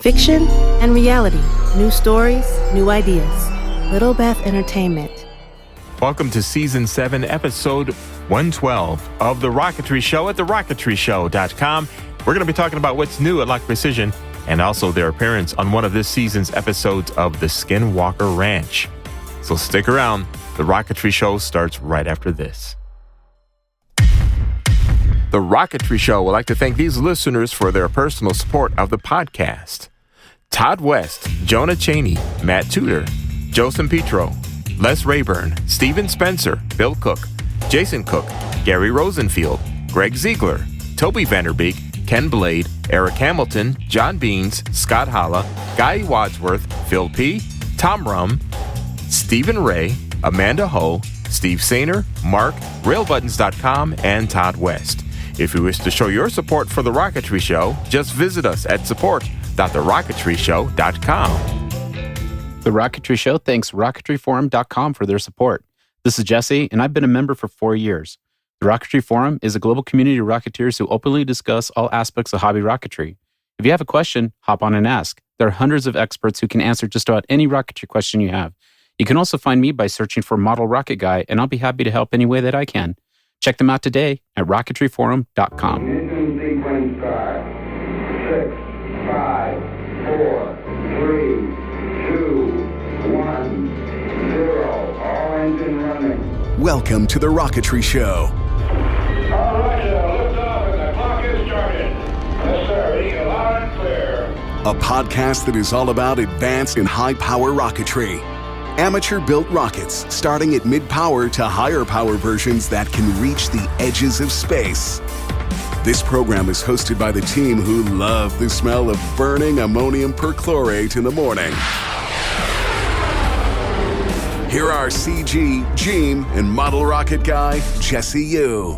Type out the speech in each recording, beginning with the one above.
Fiction and reality. New stories, new ideas. Little Beth Entertainment. Welcome to Season 7, Episode 112 of The Rocketry Show at TheRocketryShow.com. We're going to be talking about what's new at Lock Precision and also their appearance on one of this season's episodes of the Skinwalker Ranch. So stick around. The Rocketry Show starts right after this. The Rocketry Show would like to thank these listeners for their personal support of the podcast. Todd West, Jonah Cheney, Matt Tudor, Joseph Petro, Les Rayburn, Steven Spencer, Bill Cook, Jason Cook, Gary Rosenfield, Greg Ziegler, Toby Vanderbeek, Ken Blade, Eric Hamilton, John Beans, Scott Holla, Guy Wadsworth, Phil P., Tom Rum, Stephen Ray, Amanda Ho, Steve Sainer, Mark, RailButtons.com, and Todd West. If you wish to show your support for The Rocketry Show, just visit us at support.TheRocketryShow.com. The Rocketry Show thanks RocketryForum.com for their support. This is Jesse, and I've been a member for 4 years. The Rocketry Forum is a global community of Rocketeers who openly discuss all aspects of hobby rocketry. If you have a question, hop on and ask. There are hundreds of experts who can answer just about any rocketry question you have. You can also find me by searching for Model Rocket Guy, and I'll be happy to help any way that I can. Check them out today at RocketryForum.com. Ignition sequence start. 6, 5, 4, 3, 2, 1, 0. All engine running. Welcome to The Rocketry Show. All right, lift off and the clock is started. Yes, sir. Reading loud and clear. A podcast that is all about advanced and high-power rocketry. Amateur-built rockets, starting at mid-power to higher-power versions that can reach the edges of space. This program is hosted by the team who love the smell of burning ammonium perchlorate in the morning. Here are CG, Gene, and model rocket guy, Jesse Yu.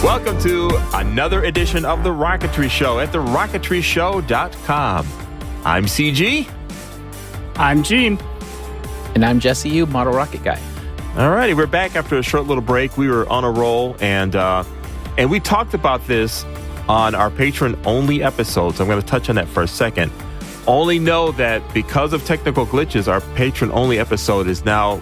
Welcome to another edition of The Rocketry Show at TheRocketryShow.com. I'm CG. I'm Gene. And I'm Jesse Yu, Model Rocket Guy. All righty, we're back after a short little break. We were on a roll, and we talked about this on our patron-only episodes. I'm going to touch on that for a second. Only know that because of technical glitches, our patron-only episode is now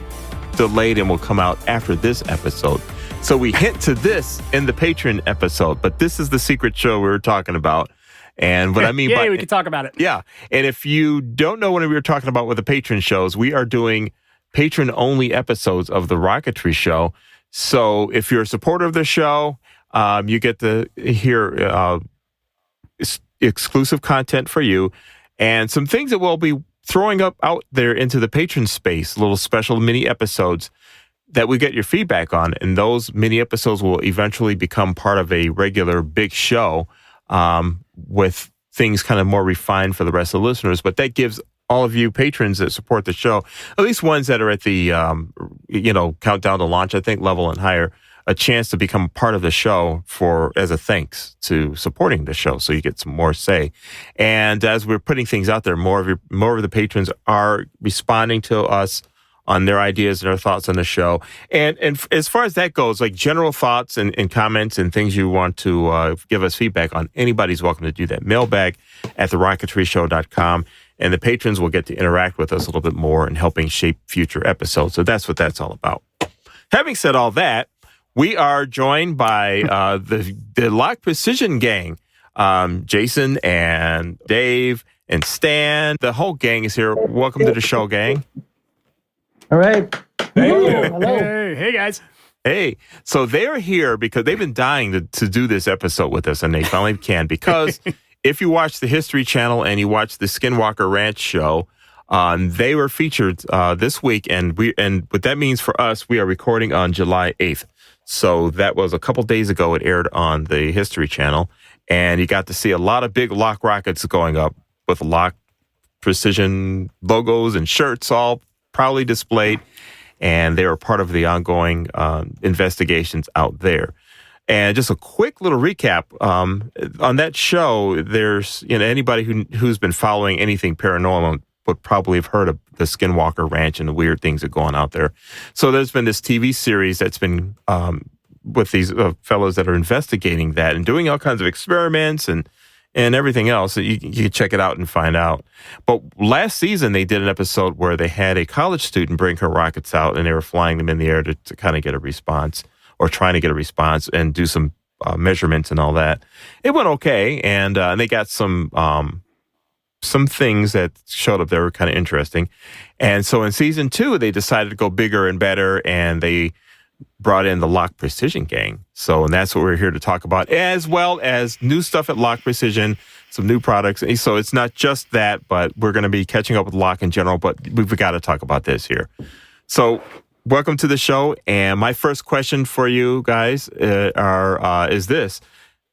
delayed and will come out after this episode. So we hint to this in the patron episode, but this is the secret show we were talking about. And what I mean by... we can talk about it. Yeah. And if you don't know what we were talking about with the patron shows, we are doing patron-only episodes of The Rocketry Show. So if you're a supporter of the show, you get to hear exclusive content for you and some things that we'll be throwing up out there into the patron space, little special mini episodes that we get your feedback on. And those mini episodes will eventually become part of a regular big show with things kind of more refined for the rest of the listeners. But that gives all of you patrons that support the show, at least ones that are at the, countdown to launch, I think, level and higher, a chance to become part of the show as a thanks to supporting the show. So you get some more say. And as we're putting things out there, more of the patrons are responding to us on their ideas and their thoughts on the show. And as far as that goes, like general thoughts and comments and things you want to give us feedback on, anybody's welcome to do that. Mailbag at TheRocketryShow.com. And the patrons will get to interact with us a little bit more in helping shape future episodes. So that's what that's all about. Having said all that, we are joined by the Lock Precision gang. Jason and Dave and Stan. The whole gang is here. Welcome to the show, gang. All right. Thank you. Hello. Hey, guys. Hey, so they're here because they've been dying to do this episode with us, and they finally can. Because if you watch the History Channel and you watch the Skinwalker Ranch show, they were featured this week, and what that means for us, we are recording on July 8th. So that was a couple days ago. It aired on the History Channel, and you got to see a lot of big Lock rockets going up with Lock Precision logos and shirts all proudly displayed, and they were part of the ongoing investigations out there. And just a quick little recap on that show. There's anybody who's been following anything paranormal would probably have heard of the Skinwalker Ranch and the weird things that go on out there. So there's been this TV series that's been with these fellows that are investigating that and doing all kinds of experiments and and everything else. You can check it out and find out. But last season, they did an episode where they had a college student bring her rockets out, and they were flying them in the air to kind of get a response, or trying to get a response and do some measurements and all that. It went okay, and they got some things that showed up that were kind of interesting. And so in season 2, they decided to go bigger and better, and they brought in the LOC Precision Gang. And that's what we're here to talk about, as well as new stuff at LOC Precision, some new products. So it's not just that, but we're going to be catching up with LOC in general, but we've got to talk about this here. So welcome to the show. And my first question for you guys is this.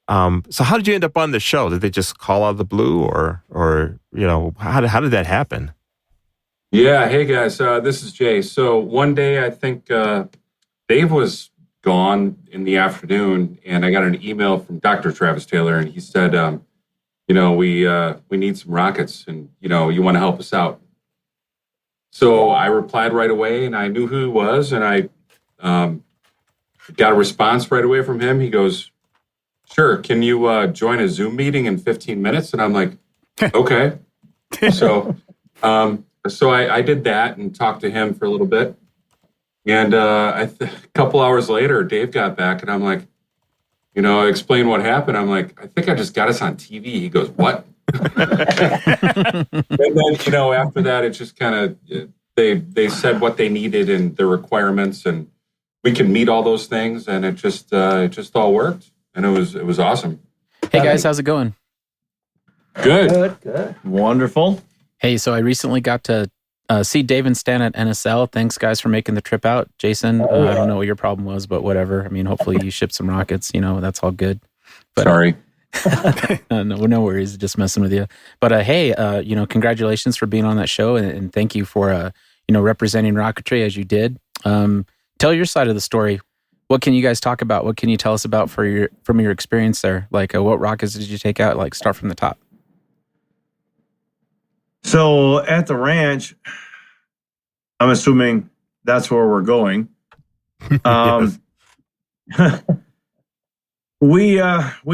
So how did you end up on the show? Did they just call out of the blue, or how did that happen? Yeah. Hey guys, this is Jay. So one day, I think Dave was gone in the afternoon, and I got an email from Dr. Travis Taylor, and he said, we need some rockets, and you want to help us out. So I replied right away, and I knew who he was, and I got a response right away from him. He goes, "Sure, can you join a Zoom meeting in 15 minutes?" And I'm like, okay. So I did that and talked to him for a little bit. And a couple hours later, Dave got back, and I'm like, explain what happened. I'm like, I think I just got us on TV. He goes, what? And then, after that, it just kind of, they said what they needed and the requirements, and we could meet all those things, and it just all worked, and it was awesome. Hey guys, how's it going? Good. Wonderful. Hey, so I recently got to see Dave and Stan at NSL. Thanks, guys, for making the trip out. Jason, I don't know what your problem was, but whatever. I mean, hopefully you shipped some rockets. That's all good. But, sorry. No worries. Just messing with you. But hey, congratulations for being on that show, and thank you for representing Rocketry as you did. Tell your side of the story. What can you guys talk about? What can you tell us about from your experience there? Like, what rockets did you take out? Like, start from the top. So at the ranch, I'm assuming that's where we're going. We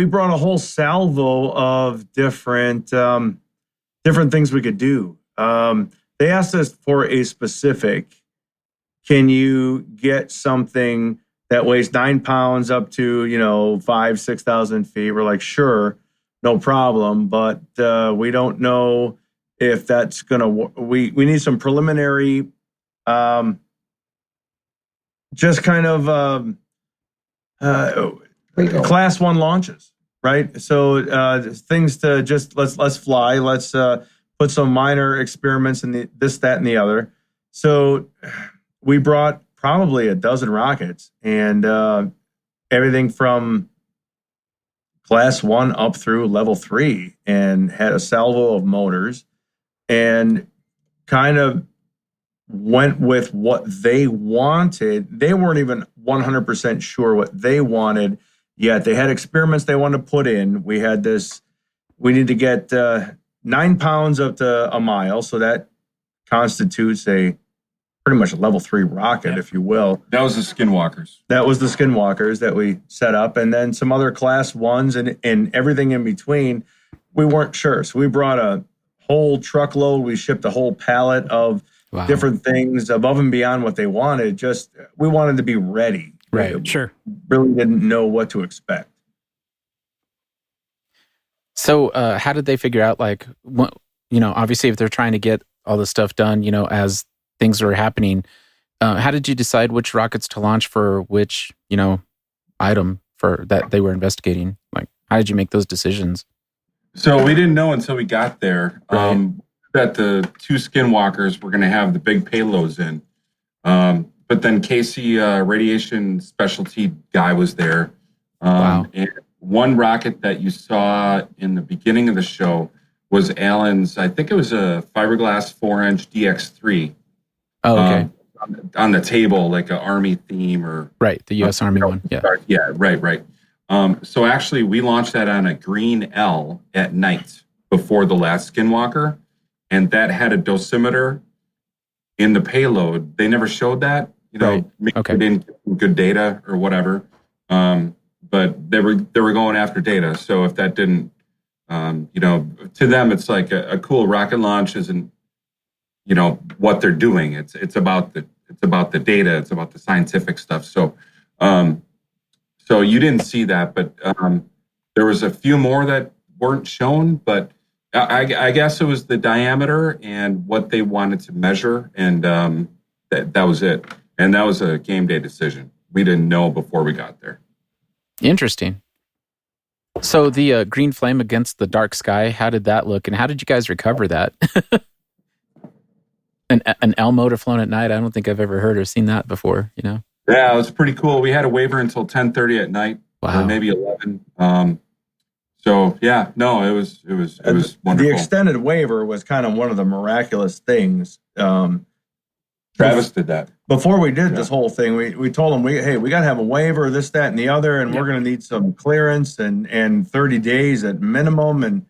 brought a whole salvo of different things we could do. They asked us for a specific. Can you get something that weighs 9 pounds up to 5,000-6,000 feet? We're like, sure, no problem, but we don't know if that's gonna. We need some preliminary, just kind of class 1 launches, right? So things to just let's fly. Let's put some minor experiments in this, that, and the other. So we brought probably a dozen rockets, and everything from class 1 up through level 3, and had a salvo of motors, and kind of went with what they wanted. They weren't even 100% sure what they wanted yet. They had experiments they wanted to put in. We had this, we need to get 9 pounds up to a mile. So that constitutes a pretty much a level 3 rocket, if you will. That was the Skinwalkers. That was the Skinwalkers that we set up. And then some other class 1s and everything in between. We weren't sure. So we brought a whole truckload. We shipped a whole pallet of different things above and beyond what they wanted. Just, we wanted to be ready. Right. Sure. Really didn't know what to expect. So how did they figure out, like, what, obviously if they're trying to get all this stuff done, as things are happening, how did you decide which rockets to launch for which, item for that they were investigating? Like, how did you make those decisions? So we didn't know until we got there. Right. That the 2 Skinwalkers were going to have the big payloads in. But then Casey, radiation specialty guy, was there. And one rocket that you saw in the beginning of the show was Alan's, I think it was a fiberglass 4-inch DX3. Oh, okay. On the table, like an Army theme or... Right, the U.S. Army one. Yeah. Yeah, right. So actually, we launched that on a green L at night before the last Skinwalker, and that had a dosimeter in the payload. They never showed that, Right. Maybe they didn't get good data or whatever. But they were going after data. So if that didn't To them, it's like a cool rocket launch isn't, what they're doing. It's about the data. It's about the scientific stuff. So you didn't see that, but there was a few more that weren't shown. But I guess it was the diameter and what they wanted to measure, and that was it. And that was a game day decision. We didn't know before we got there. Interesting. So the green flame against the dark sky, how did that look, and how did you guys recover that? An L motor flown at night. I don't think I've ever heard or seen that before. Yeah, it was pretty cool. We had a waiver until 10:30 at night, or maybe 11. So yeah, no, it was wonderful. The extended waiver was kind of one of the miraculous things. Travis did that. Before we did this whole thing, we told them, we got to have a waiver, this, that, and the other, and we're going to need some clearance and 30 days at minimum. And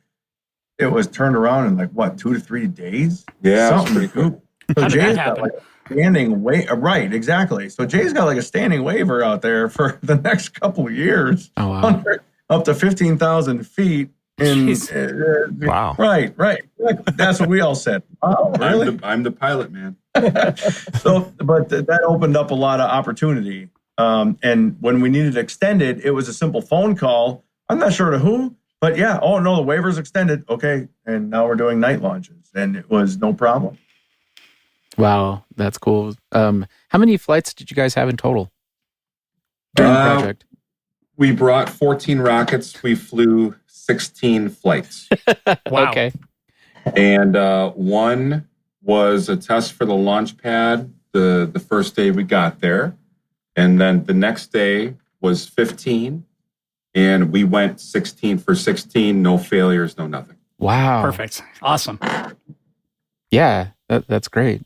it was turned around in 2 to 3 days? Yeah. Something pretty cool. So Jay's got a standing waiver. Right, exactly. So Jay's got a standing waiver out there for the next couple of years. Oh, wow. Up to 15,000 feet. Wow. Right. That's what we all said. Wow, really? I'm the pilot, man. But that opened up a lot of opportunity. And when we needed extended, it was a simple phone call. I'm not sure to who, but yeah. Oh no, the waiver's extended. Okay, and now we're doing night launches, and it was no problem. Wow, that's cool. How many flights did you guys have in total during the project? We brought 14 rockets. We flew 16 flights. Wow. Okay. And one was a test for the launch pad the first day we got there. And then the next day was 15. And we went 16 for 16, no failures, no nothing. Wow. Perfect. Awesome. Yeah, that's great.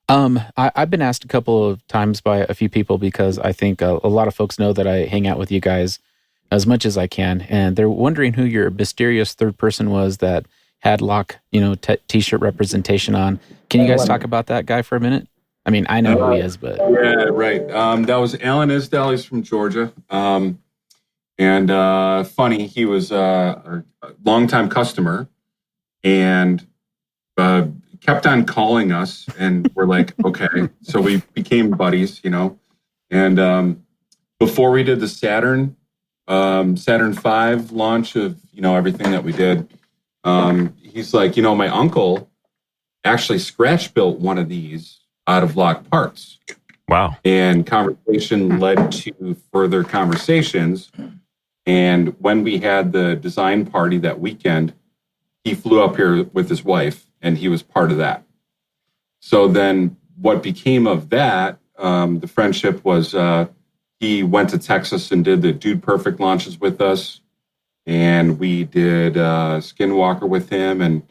I've been asked a couple of times by a few people because I think a lot of folks know that I hang out with you guys as much as I can, and they're wondering who your mysterious third person was that had LOC, t-shirt representation on. Can you guys talk about that guy for a minute? I mean, I know who he is, but yeah, right. That was Alan Isdell. He's from Georgia, and funny, he was a longtime customer, and kept on calling us, and we're like, okay. So we became buddies, and before we did the Saturn V launch of, everything that we did, he's like, my uncle actually scratch built one of these out of LOC parts. Wow. And conversation led to further conversations. And when we had the design party that weekend, he flew up here with his wife, and he was part of that. So then what became of that, the friendship was he went to Texas and did the Dude Perfect launches with us. And we did Skinwalker with him, and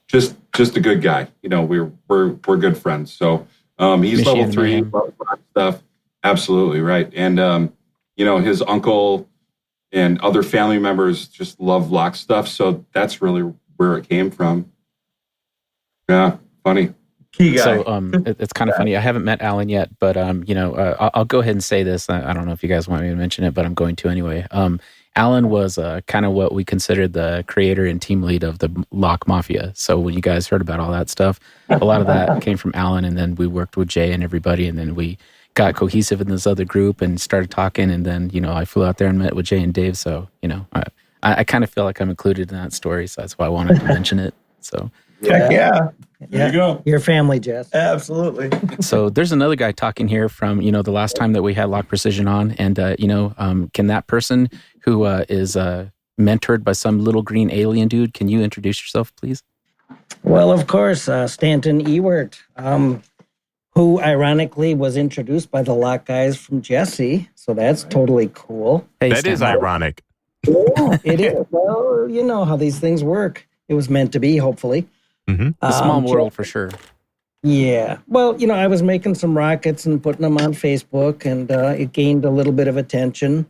just a good guy. We're good friends. So he's Michigan level 3, loves rock stuff. Absolutely, right. And his uncle and other family members just love LOC stuff. So that's really where it came from. Yeah, funny. Key guy. So it's kind of funny. I haven't met Alan yet, but I'll go ahead and say this. I don't know if you guys want me to mention it, but I'm going to anyway. Alan was kind of what we considered the creator and team lead of the LOC Mafia. So when you guys heard about all that stuff, a lot of that came from Alan, and then we worked with Jay and everybody, and then we got cohesive in this other group and started talking, and then I flew out there and met with Jay and Dave. So I kind of feel like I'm included in that story, so that's why I wanted to mention it. So Yeah. There you go. Your family, Jess. Absolutely. So there's another guy talking here from the last time that we had LOC Precision on, and can that person who is mentored by some little green alien dude, can you introduce yourself, please? Well, of course, Stanton Ewert, who ironically was introduced by the LOC guys from Jesse. So that's totally cool. Hey, That is ironic. Yeah, it is. Well, you know how these things work. It was meant to be, hopefully. Mm-hmm. A small world for sure. Yeah. Well, I was making some rockets and putting them on Facebook, and it gained a little bit of attention.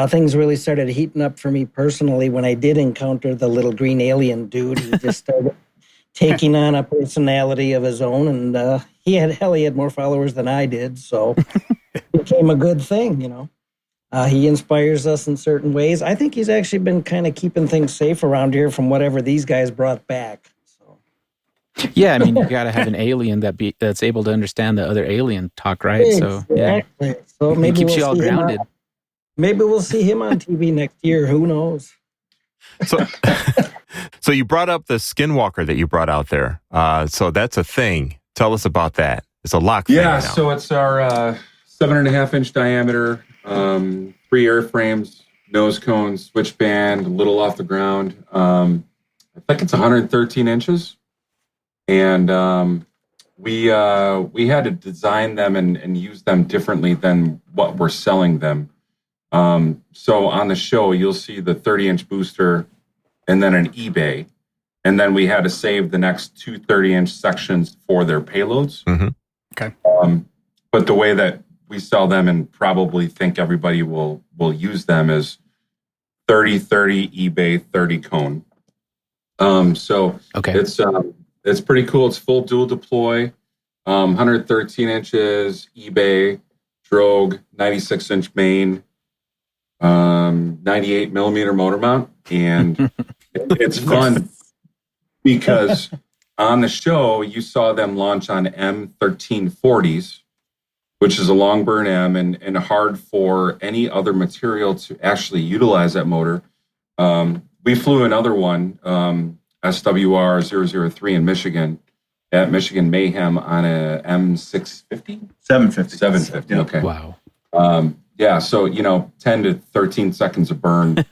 Things really started heating up for me personally when I did encounter the little green alien dude. He just started taking on a personality of his own, and he had more followers than I did, so it became a good thing, He inspires us in certain ways. I think he's actually been kind of keeping things safe around here from whatever these guys brought back. So. Yeah, I mean, you got to have an alien that's able to understand the other alien talk, right? Exactly. So, yeah. So maybe It keeps you all see him grounded. maybe we'll see him on TV next year. Who knows? So you brought up the Skinwalker that you brought out there. So that's a thing. Tell us about that. It's a LOC thing now. So it's our 7.5-inch diameter, 3 airframes, nose cone, switch band, a little off the ground. I think it's 113 inches. And we had to design them and use them differently than what we're selling them. So on the show, you'll see the 30-inch booster and then an eBay. And then we had to save the next 2 30-inch sections for their payloads. Mm-hmm. Okay. But the way that we sell them and probably think everybody will use them is 30-30 eBay 30 cone. So Okay. it's pretty cool. It's full dual deploy, 113 inches eBay, drogue, 96-inch main, 98 millimeter motor mount, and it's fun because on the show you saw them launch on M1340s, which is a long burn M and hard for any other material to actually utilize that motor. We flew another one, SWR 003 in Michigan, at Michigan Mayhem on a M650? 750. 750, okay. Wow. Yeah, so, 10 to 13 seconds of burn.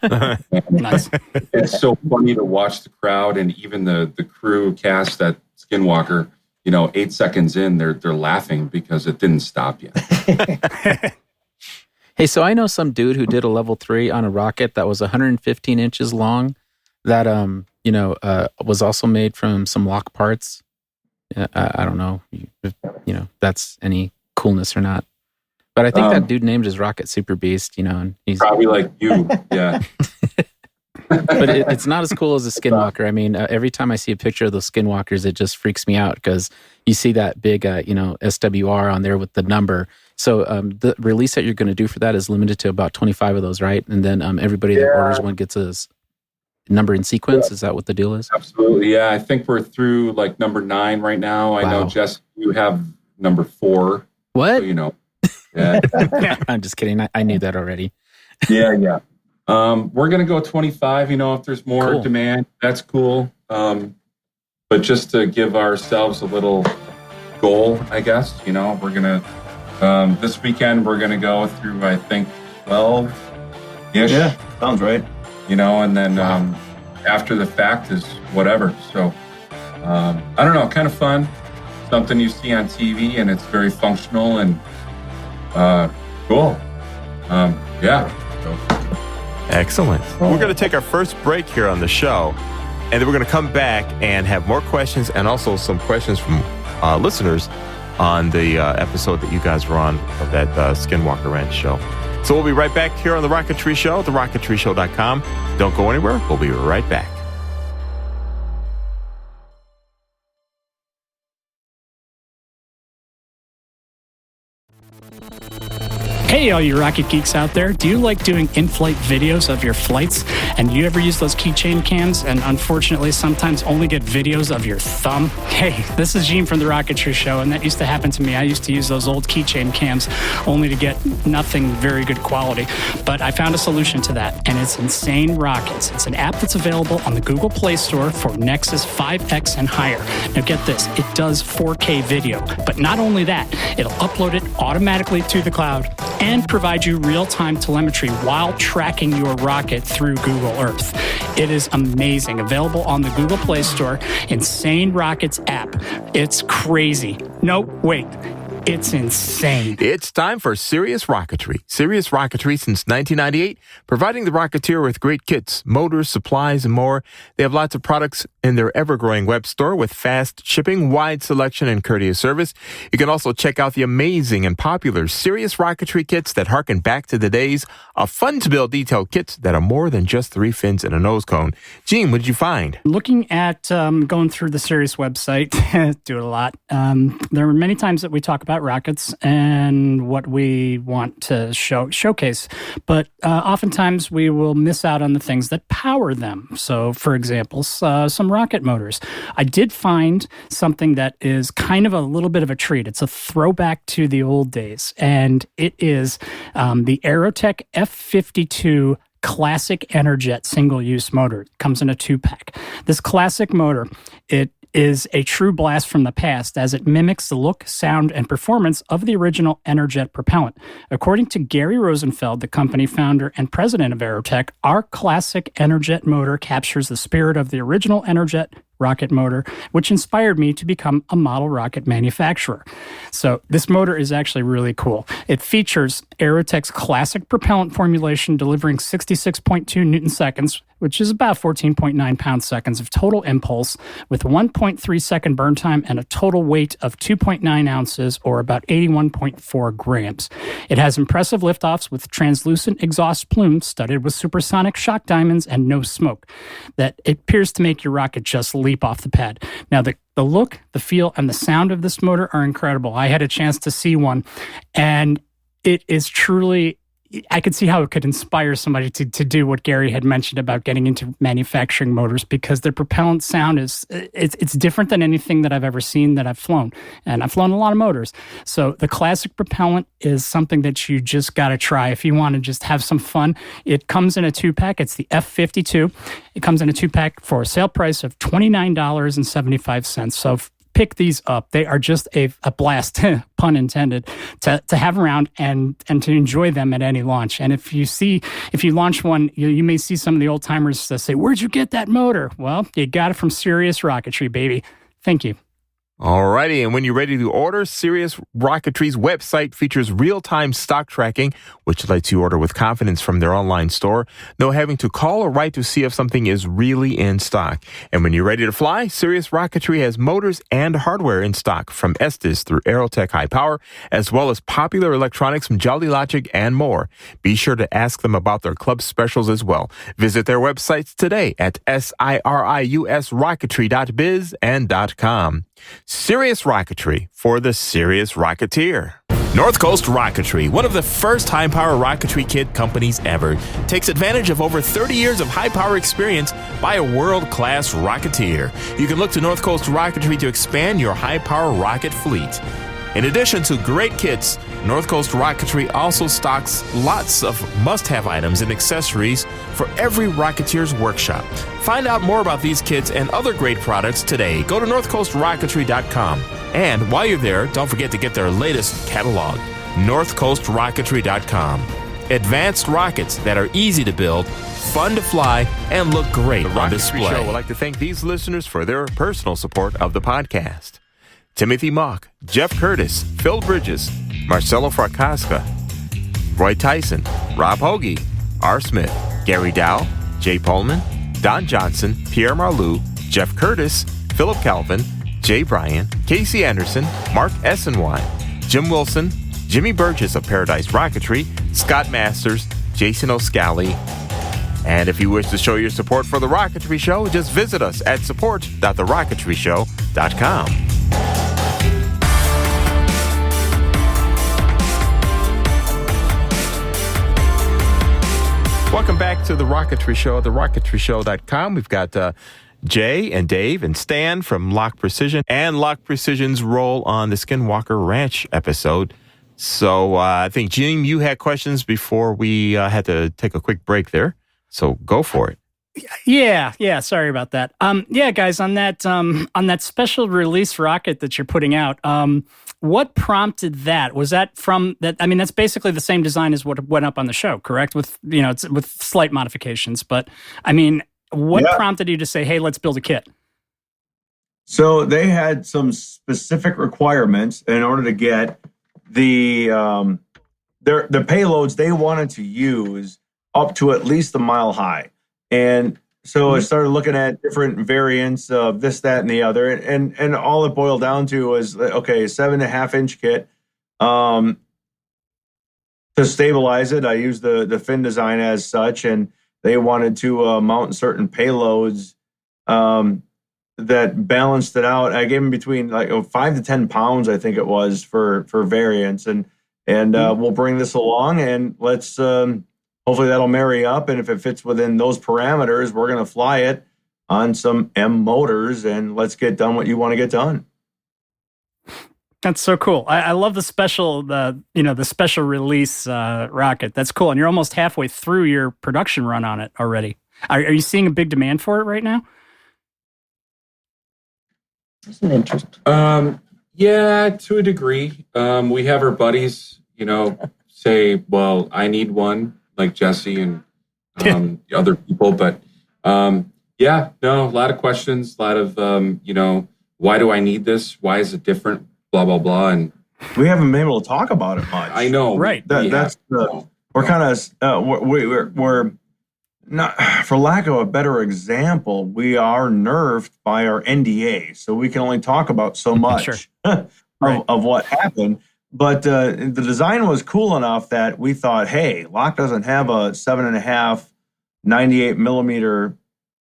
Nice. It's so funny to watch the crowd and even the crew cast at Skinwalker, 8 seconds in, they're laughing because it didn't stop yet. Hey, so I know some dude who did a level 3 on a rocket that was 115 inches long that, was also made from some LOC parts. I don't know if, that's any coolness or not. But I think that dude named his rocket Super Beast, and he's probably like you, yeah. But it's not as cool as a Skinwalker. I mean, every time I see a picture of those Skinwalkers, it just freaks me out because you see that big, SWR on there with the number. So the release that you're going to do for that is limited to about 25 of those, right? And then everybody that orders one gets a number in sequence. Yeah. Is that what the deal is? Absolutely, yeah. I think we're through like number 9 right now. I know, Jess, you have number 4. What? So, yeah. I'm just kidding. I knew that already. Yeah. We're going to go 25, if there's more demand, that's cool. But just to give ourselves a little goal, I guess, we're going to, this weekend, we're going to go through, I think, 12-ish. Yeah, sounds right. And then after the fact is whatever. So, I don't know, kind of fun. Something you see on TV and it's very functional and cool. Yeah. Excellent. We're going to take our first break here on the show, and then we're going to come back and have more questions and also some questions from listeners on the episode that you guys were on of that Skinwalker Ranch show. So we'll be right back here on The Rocketry Show, TheRocketryShow.com. Don't go anywhere. We'll be right back. Hey, all you rocket geeks out there. Do you like doing in-flight videos of your flights? And do you ever use those keychain cams and unfortunately sometimes only get videos of your thumb? Hey, this is Gene from The Rocketry Show, and that used to happen to me. I used to use those old keychain cams only to get nothing very good quality. But I found a solution to that, and it's Insane Rockets. It's an app that's available on the Google Play Store for Nexus 5X and higher. Now get this, it does 4K video. But not only that, it'll upload it automatically to the cloud and provide you real-time telemetry while tracking your rocket through Google Earth. It is amazing. Available on the Google Play Store, Insane Rockets app. It's crazy. No, wait. It's insane. It's time for Serious Rocketry. Serious Rocketry since 1998, providing the Rocketeer with great kits, motors, supplies, and more. They have lots of products in their ever-growing web store with fast shipping, wide selection, and courteous service. You can also check out the amazing and popular Serious Rocketry kits that harken back to the days of fun-to-build detailed kits that are more than just 3 fins and a nose cone. Gene, what did you find? Looking at going through the Serious website, do it a lot. There are many times that we talk about about rockets and what we want to showcase. But oftentimes we will miss out on the things that power them. So, for example, some rocket motors. I did find something that is kind of a little bit of a treat. It's a throwback to the old days, and it is the Aerotech F52 Classic Energet single-use motor. It comes in a 2-pack. This classic motor, it is a true blast from the past as it mimics the look, sound, and performance of the original Energet propellant. According to Gary Rosenfeld, the company founder and president of Aerotech, our classic Energet motor captures the spirit of the original Energet rocket motor, which inspired me to become a model rocket manufacturer. So this motor is actually really cool. It features Aerotech's classic propellant formulation delivering 66.2 Newton seconds, which is about 14.9 pound-seconds of total impulse, with 1.3 second burn time and a total weight of 2.9 ounces, or about 81.4 grams. It has impressive liftoffs with translucent exhaust plumes studded with supersonic shock diamonds and no smoke. That it appears to make your rocket just leap off the pad. Now, the look, the feel, and the sound of this motor are incredible. I had a chance to see one, and it is truly, I could see how it could inspire somebody to do what Gary had mentioned about getting into manufacturing motors, because their propellant sound it's different than anything that I've ever seen that I've flown. And I've flown a lot of motors. So the classic propellant is something that you just got to try if you want to just have some fun. It comes in a 2-pack. It's the F52. It comes in a 2-pack for a sale price of $29.75. So pick these up. They are just a blast, pun intended, to have around and to enjoy them at any launch. And if you launch one, you may see some of the old timers say, "Where'd you get that motor?" Well, you got it from Serious Rocketry, baby. Thank you. Alrighty, and when you're ready to order, Serious Rocketry's website features real-time stock tracking, which lets you order with confidence from their online store, no having to call or write to see if something is really in stock. And when you're ready to fly, Serious Rocketry has motors and hardware in stock, from Estes through Aerotech High Power, as well as popular electronics from Jolly Logic and more. Be sure to ask them about their club specials as well. Visit their websites today at SIRIUSrocketry.biz and .com. Serious Rocketry for the serious rocketeer. North Coast Rocketry, one of the first high-power rocketry kit companies ever, takes advantage of over 30 years of high-power experience by a world-class rocketeer. You can look to North Coast Rocketry to expand your high-power rocket fleet. In addition to great kits, North Coast Rocketry also stocks lots of must-have items and accessories for every rocketeer's workshop. Find out more about these kits and other great products today. Go to northcoastrocketry.com. And while you're there, don't forget to get their latest catalog, northcoastrocketry.com. Advanced rockets that are easy to build, fun to fly, and look great on display. The Rocketry Show would like to thank these listeners for their personal support of the podcast. Timothy Mock, Jeff Curtis, Phil Bridges, Marcelo Fracasca, Roy Tyson, Rob Hoagie, R. Smith, Gary Dow, Jay Pullman, Don Johnson, Pierre Marlou, Jeff Curtis, Philip Calvin, Jay Bryan, Casey Anderson, Mark Essenwine, Jim Wilson, Jimmy Burgess of Paradise Rocketry, Scott Masters, Jason O'Scally. And if you wish to show your support for The Rocketry Show, just visit us at support.TheRocketryShow.com. Welcome back to The Rocketry Show at TheRocketryShow.com. We've got Jay and Dave and Stan from LOC Precision and LOC Precision's role on the Skinwalker Ranch episode. So I think, Jim, you had questions before we had to take a quick break there. So go for it. Yeah. Sorry about that. Yeah, guys, on that special release rocket that you're putting out, what prompted that? Was that from that? I mean, that's basically the same design as what went up on the show, correct? With it's with slight modifications, but I mean, what prompted you to say, "Hey, let's build a kit"? So they had some specific requirements in order to get the payloads they wanted to use up to at least a mile high. And so I started looking at different variants of this, that, and the other. And all it boiled down to was, okay, 7.5-inch kit. To stabilize it, I used the fin design as such, and they wanted to mount certain payloads that balanced it out. I gave him between like 5 to 10 pounds, I think it was, for variance, and we'll bring this along, and let's hopefully that'll marry up, and if it fits within those parameters, we're going to fly it on some M motors, and let's get done what you want to get done. That's so cool. I love the special release rocket. That's cool. And you're almost halfway through your production run on it already. Are you seeing a big demand for it right now? That's an interest. Yeah, to a degree. We have our buddies, say, well, I need one, like Jesse and other people. But a lot of questions, a lot of, why do I need this? Why is it different? Blah, blah, blah. And we haven't been able to talk about it much. I know. Right. We're kind of, we're not, for lack of a better example, we are nerfed by our NDA. So we can only talk about so much of what happened. But the design was cool enough that we thought, hey, LOC doesn't have a 7.5 98 millimeter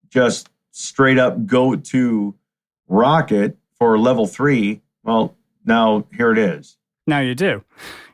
just straight up go-to rocket for level 3. Well, now here it is. Now you do.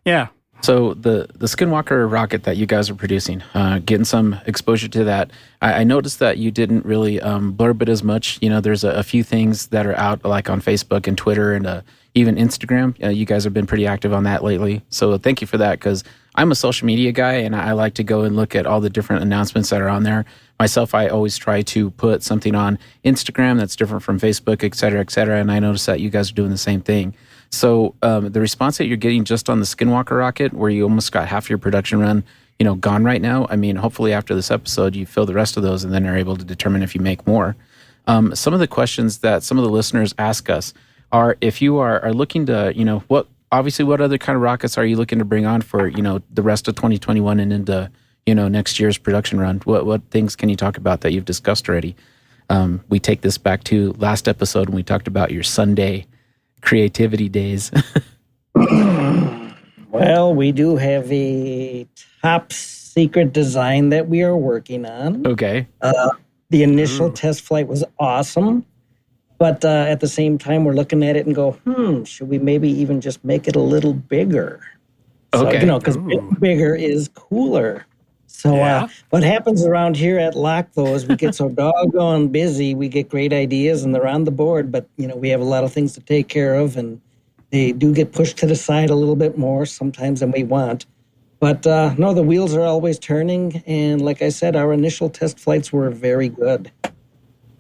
Yeah. So the Skinwalker rocket that you guys are producing, getting some exposure to that, I noticed that you didn't really blurb it as much. There's a few things that are out like on Facebook and Twitter and even Instagram. You guys have been pretty active on that lately. So thank you for that, because I'm a social media guy and I like to go and look at all the different announcements that are on there. Myself, I always try to put something on Instagram that's different from Facebook, et cetera, and I noticed that you guys are doing the same thing. So the response that you're getting just on the Skinwalker rocket, where you almost got half your production run, gone right now. I mean, hopefully after this episode, you fill the rest of those and then are able to determine if you make more. Some of the questions that some of the listeners ask us are, if you are looking to, what other kind of rockets are you looking to bring on for, the rest of 2021 and into, next year's production run? What things can you talk about that you've discussed already? We take this back to last episode when we talked about your Sunday creativity days. Well, we do have a top secret design that we are working on. Okay. The initial test flight was awesome, but at the same time, we're looking at it and go, should we maybe even just make it a little bigger? Okay. So, because bigger is cooler. So what happens around here at LOC, though, is we get so doggone busy, we get great ideas and they're on the board, but, we have a lot of things to take care of, and they do get pushed to the side a little bit more sometimes than we want. But no, the wheels are always turning, and like I said, our initial test flights were very good.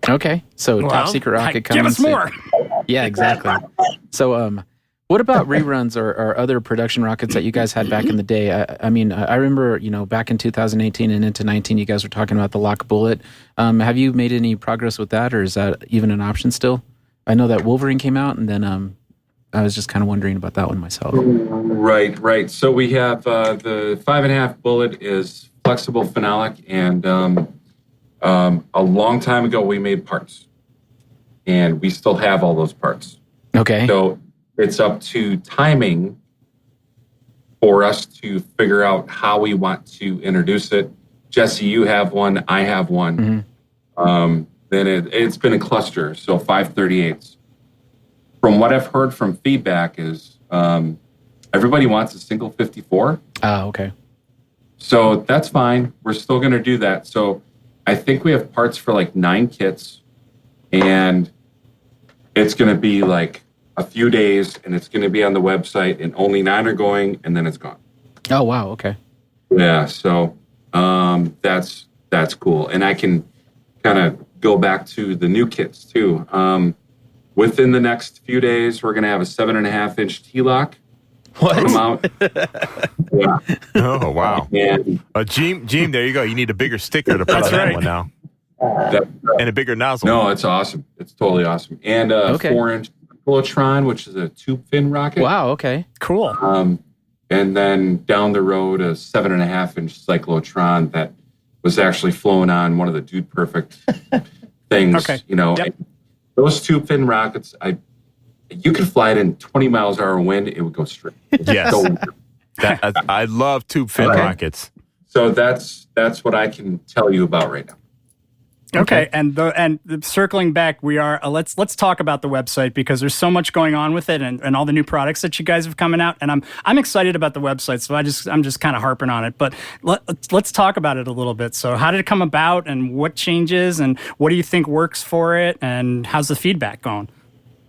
Okay, so top secret rocket coming. Give us more. Yeah, exactly. So, what about reruns or other production rockets that you guys had back in the day? I mean, I remember, back in 2018 and into 19, you guys were talking about the LOC Bullet. Have you made any progress with that, or is that even an option still? I know that Wolverine came out, and then I was just kind of wondering about that one myself. Right. So we have the 5.5 Bullet is flexible phenolic, and a long time ago we made parts, and we still have all those parts. Okay. So it's up to timing for us to figure out how we want to introduce it. Jesse, you have one. I have one. Mm-hmm. Then it's been a cluster, so 538s. From what I've heard from feedback is everybody wants a single 54. Oh, okay. So that's fine. We're still going to do that. So I think we have parts for like 9 kits, and it's going to be like a few days, and it's going to be on the website, and only 9 are going, and then it's gone. Oh, wow. Okay. Yeah. So that's cool. And I can kind of go back to the new kits too. Within the next few days, we're going to have a 7.5-inch T-lock come out. Yeah. Oh, wow. And Gene, there you go. You need a bigger sticker to put on that one now. And a bigger nozzle. No, it's awesome. It's totally awesome. And a 4-inch Cyclotron, which is a tube fin rocket. Wow, okay. Cool. And then down the road, a 7.5-inch Cyclotron that was actually flown on one of the Dude Perfect things. Okay. Yep. Those tube fin rockets, you could fly it in 20 miles an hour wind, it would go straight. Yes. I love tube fin rockets. So that's what I can tell you about right now. Okay, and circling back, we are let's talk about the website because there's so much going on with it and all the new products that you guys have coming out, and I'm excited about the website. So I'm just kind of harping on it, but let's talk about it a little bit. So how did it come about, and what changes, and what do you think works for it, and how's the feedback going?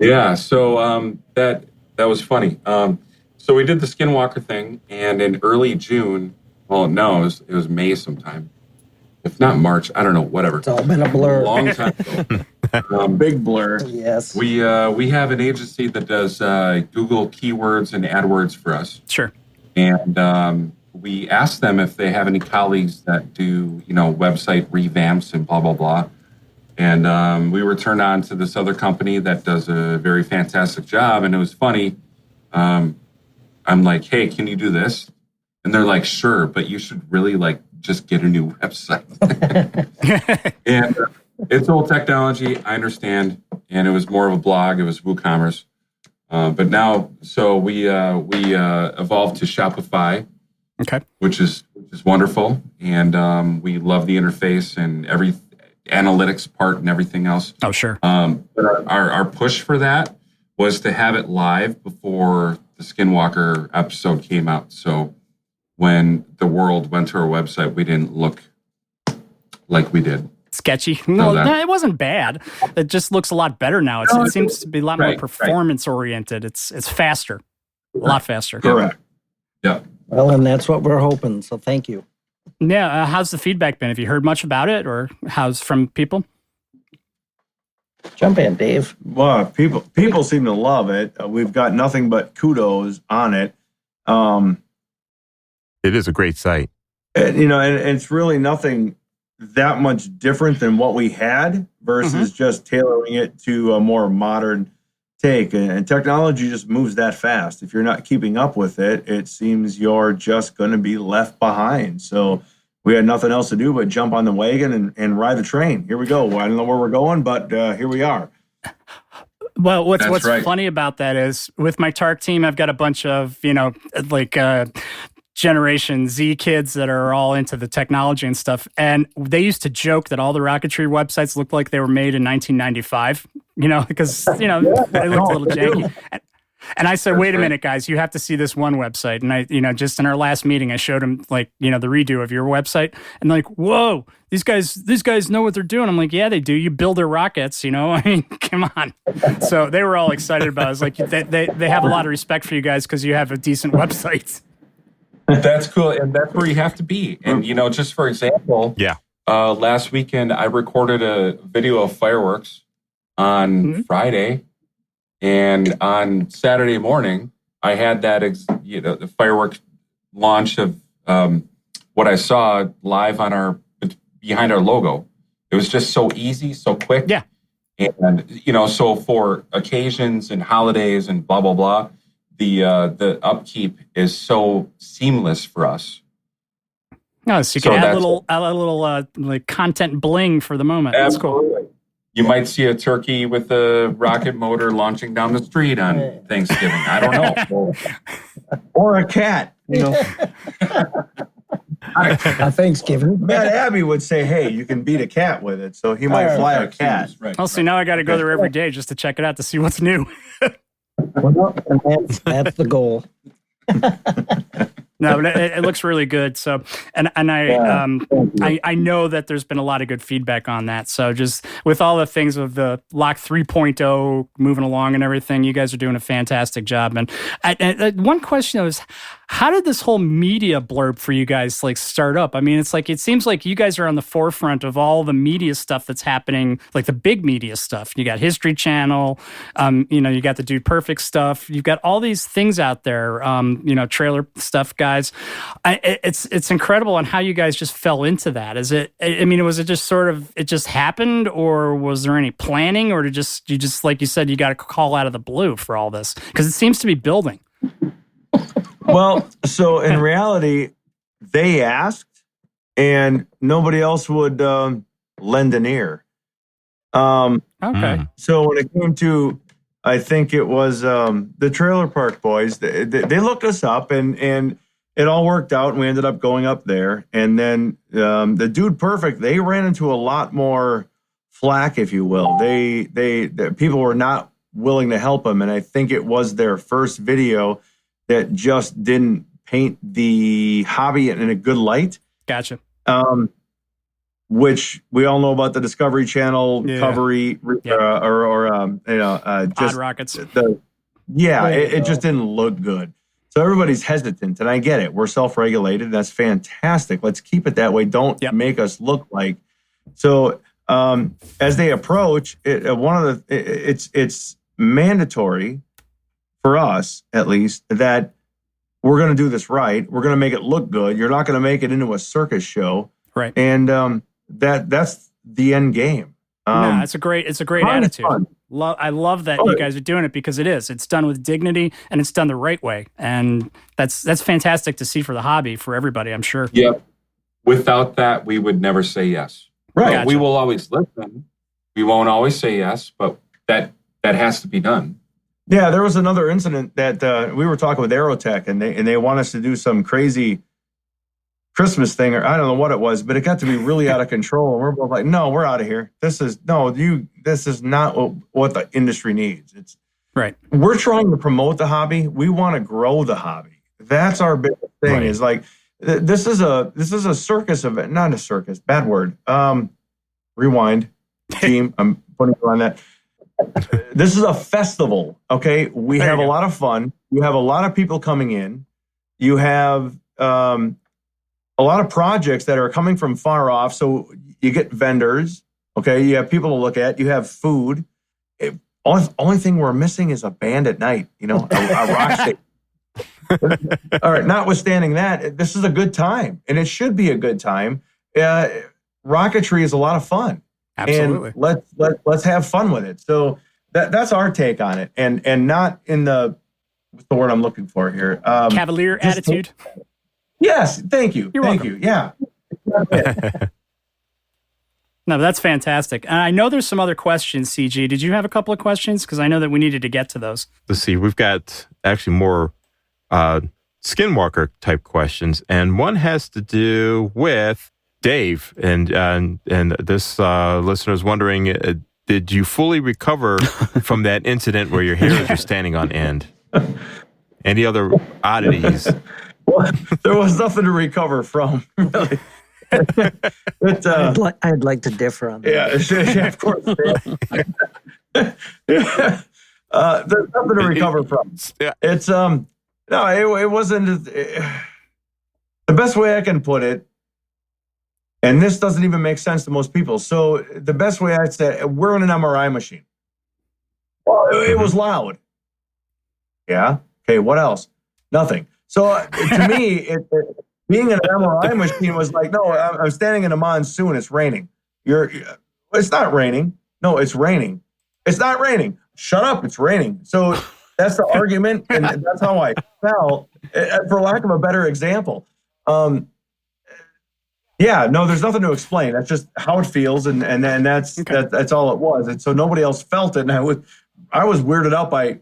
Yeah, so that was funny. So we did the Skinwalker thing, and in early June, well, no, it was May sometime. If not March, I don't know, whatever. It's all been a blur. A long time ago. Big blur. Yes. We have an agency that does Google keywords and AdWords for us. Sure. And we asked them if they have any colleagues that do, website revamps and blah, blah, blah. And we were turned on to this other company that does a very fantastic job. And it was funny. I'm like, hey, can you do this? And they're like, sure, but you should really just get a new website. And it's old technology, I understand. And it was more of a blog. It was WooCommerce. But now, so we evolved to Shopify, okay, which is wonderful. And we love the interface and every analytics part and everything else. Oh, sure. But our push for that was to have it live before the Skinwalker episode came out. So when the world went to our website, we didn't look like we did. Sketchy. No, it wasn't bad. It just looks a lot better now. It seems to be a lot more performance oriented. It's faster, a lot faster. Correct. Yeah. Well, and that's what we're hoping. So thank you. Yeah. How's the feedback been? Have you heard much about it, or how's from people? Jump in, Dave. Well, people seem to love it. We've got nothing but kudos on it. It is a great site. And it's really nothing that much different than what we had versus just tailoring it to a more modern take. And technology just moves that fast. If you're not keeping up with it, it seems you're just going to be left behind. So we had nothing else to do but jump on the wagon and ride the train. Here we go. I don't know where we're going, but here we are. Well, what's funny about that is with my TARC team, I've got a bunch of, Generation Z kids that are all into the technology and stuff. And they used to joke that all the Rocketry websites looked like they were made in 1995, because, they looked a little janky. And I said, wait a minute, guys, you have to see this one website. And I, just in our last meeting, I showed them the redo of your website, and they're like, whoa, these guys know what they're doing. I'm like, yeah, they do. You build their rockets, I mean, come on. So they were all excited about it. I was like, they have a lot of respect for you guys because you have a decent website. That's cool, and that's where you have to be. And just for example, last weekend I recorded a video of fireworks on Friday, and on Saturday morning I had that the fireworks launch of what I saw live on behind our logo. It was just so easy, so quick. Yeah, and so for occasions and holidays and blah blah blah. The upkeep is so seamless for us. No, so you can add a little content bling for the moment. Absolutely. That's cool. You might see a turkey with a rocket motor launching down the street on Thanksgiving. I don't know. Or a cat, On Thanksgiving. Matt Abbey would say, hey, you can beat a cat with it. So he might fly a cat. Right. See, now I got to go there every day just to check it out to see what's new. And that's the goal. No, but it looks really good. So, and I know that there's been a lot of good feedback on that. So, just with all the things of the LOC 3.0 moving along and everything, you guys are doing a fantastic job. And one question is, how did this whole media blurb for you guys start up? I mean, it seems like you guys are on the forefront of all the media stuff that's happening, like the big media stuff. You got History Channel, you got the Dude Perfect stuff. You've got all these things out there, trailer stuff, guys. It's incredible on how you guys just fell into that. Was it just sort of, it just happened, or was there any planning, or you just like you said, you got a call out of the blue for all this? Because it seems to be building. Well, so in reality, they asked, and nobody else would lend an ear. Okay. So when it came to, I think it was the Trailer Park Boys, they looked us up, and it all worked out, and we ended up going up there. And then the Dude Perfect, they ran into a lot more flack, if you will. The people were not willing to help them, and I think it was their first video that just didn't paint the hobby in a good light. Gotcha. Which we all know about the Discovery Channel covery, just Odd Rockets. It just didn't look good. So everybody's hesitant, and I get it. We're self-regulated. That's fantastic. Let's keep it that way. Don't make us look like. So as they approach, it's mandatory for us, at least, that we're going to do this right. We're going to make it look good. You're not going to make it into a circus show, right? And that's the end game. It's a great attitude. I love that you guys are doing it, because it's done with dignity and it's done the right way, and that's fantastic to see for the hobby, for everybody, I'm sure. Yep. Without that, we would never say yes. Right. Gotcha. We will always listen. We won't always say yes, but that has to be done. Yeah, there was another incident that we were talking with Aerotech, and they want us to do some crazy Christmas thing, or I don't know what it was, but it got to be really out of control. And we're both like, no, we're out of here. This is not what the industry needs. It's right. We're trying to promote the hobby. We want to grow the hobby. That's our big thing. Right. Is like, this is a circus event, not a circus. Bad word. Rewind, team. I'm putting you on that. This is a festival. Okay, we have a lot of fun. You have a lot of people coming in. You have a lot of projects that are coming from far off. So you get vendors, okay? You have people to look at. You have food. Only thing we're missing is a band at night, a rock station. All right, notwithstanding that, this is a good time, and it should be a good time. Rocketry is a lot of fun. Absolutely. And let's have fun with it. So that's our take on it, and not in what's the word I'm looking for here? Cavalier attitude. Yes, thank you. Thank you. Yeah. No, that's fantastic. And I know there's some other questions, CG. Did you have a couple of questions? Because I know that we needed to get to those. Let's see. We've got actually more Skinwalker type questions, and one has to do with Dave. And this listener is wondering, did you fully recover from that incident where your hairs are standing on end? Any other oddities? Well, there was nothing to recover from, really. I'd like to differ on that. Yeah, of course. There's nothing to recover from. It's it wasn't. The best way I can put it, and this doesn't even make sense to most people. So the best way I'd say, we're in an MRI machine. Well, it was loud. Yeah. Okay. What else? Nothing. So to me, being in an MRI machine was like, no, I'm standing in a monsoon. It's raining. It's not raining. No, it's raining. It's not raining. Shut up. It's raining. So that's the argument, and that's how I felt, for lack of a better example. There's nothing to explain. That's just how it feels, and that's all it was. And so nobody else felt it, and I was weirded out by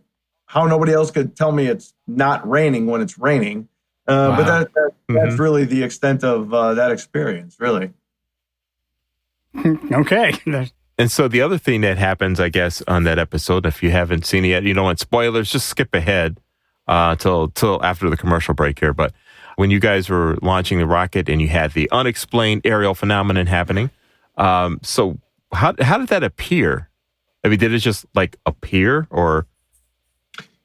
how nobody else could tell me it's not raining when it's raining. Wow. But that's really the extent of that experience, really. Okay. And so the other thing that happens, I guess, on that episode, if you haven't seen it yet, you don't want spoilers, just skip ahead till after the commercial break here. But when you guys were launching the rocket and you had the unexplained aerial phenomenon happening, so how did that appear? I mean, did it just like appear, or...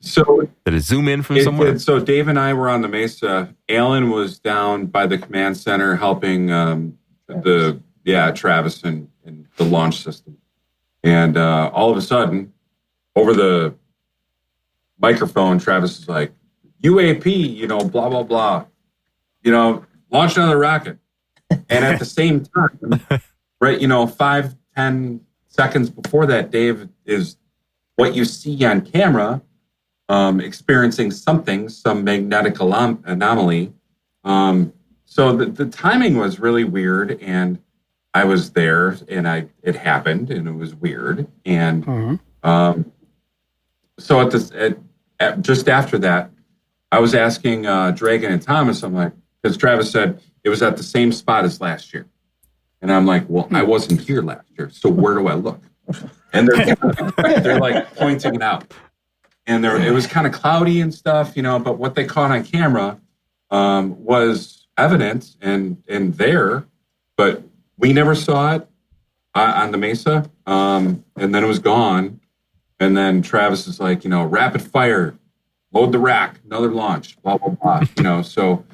So did it zoom in from somewhere? So Dave and I were on the Mesa. Alan was down by the command center helping Travis and the launch system. And all of a sudden, over the microphone, Travis is like, UAP, blah, blah, blah. Launch another rocket. And at the same time, right, 5-10 seconds before that, Dave is what you see on camera, experiencing some magnetic anomaly. So the timing was really weird, and I was there, and it happened, and it was weird. And so just after that, I was asking Dragon and Thomas, I'm like, because Travis said it was at the same spot as last year. And I'm like, well, I wasn't here last year, so where do I look? And they're like pointing it out. And it was kind of cloudy and stuff, but what they caught on camera was evidence and there, but we never saw it on the Mesa. And then it was gone. And then Travis is like, rapid fire, load the rack, another launch, blah, blah, blah. So,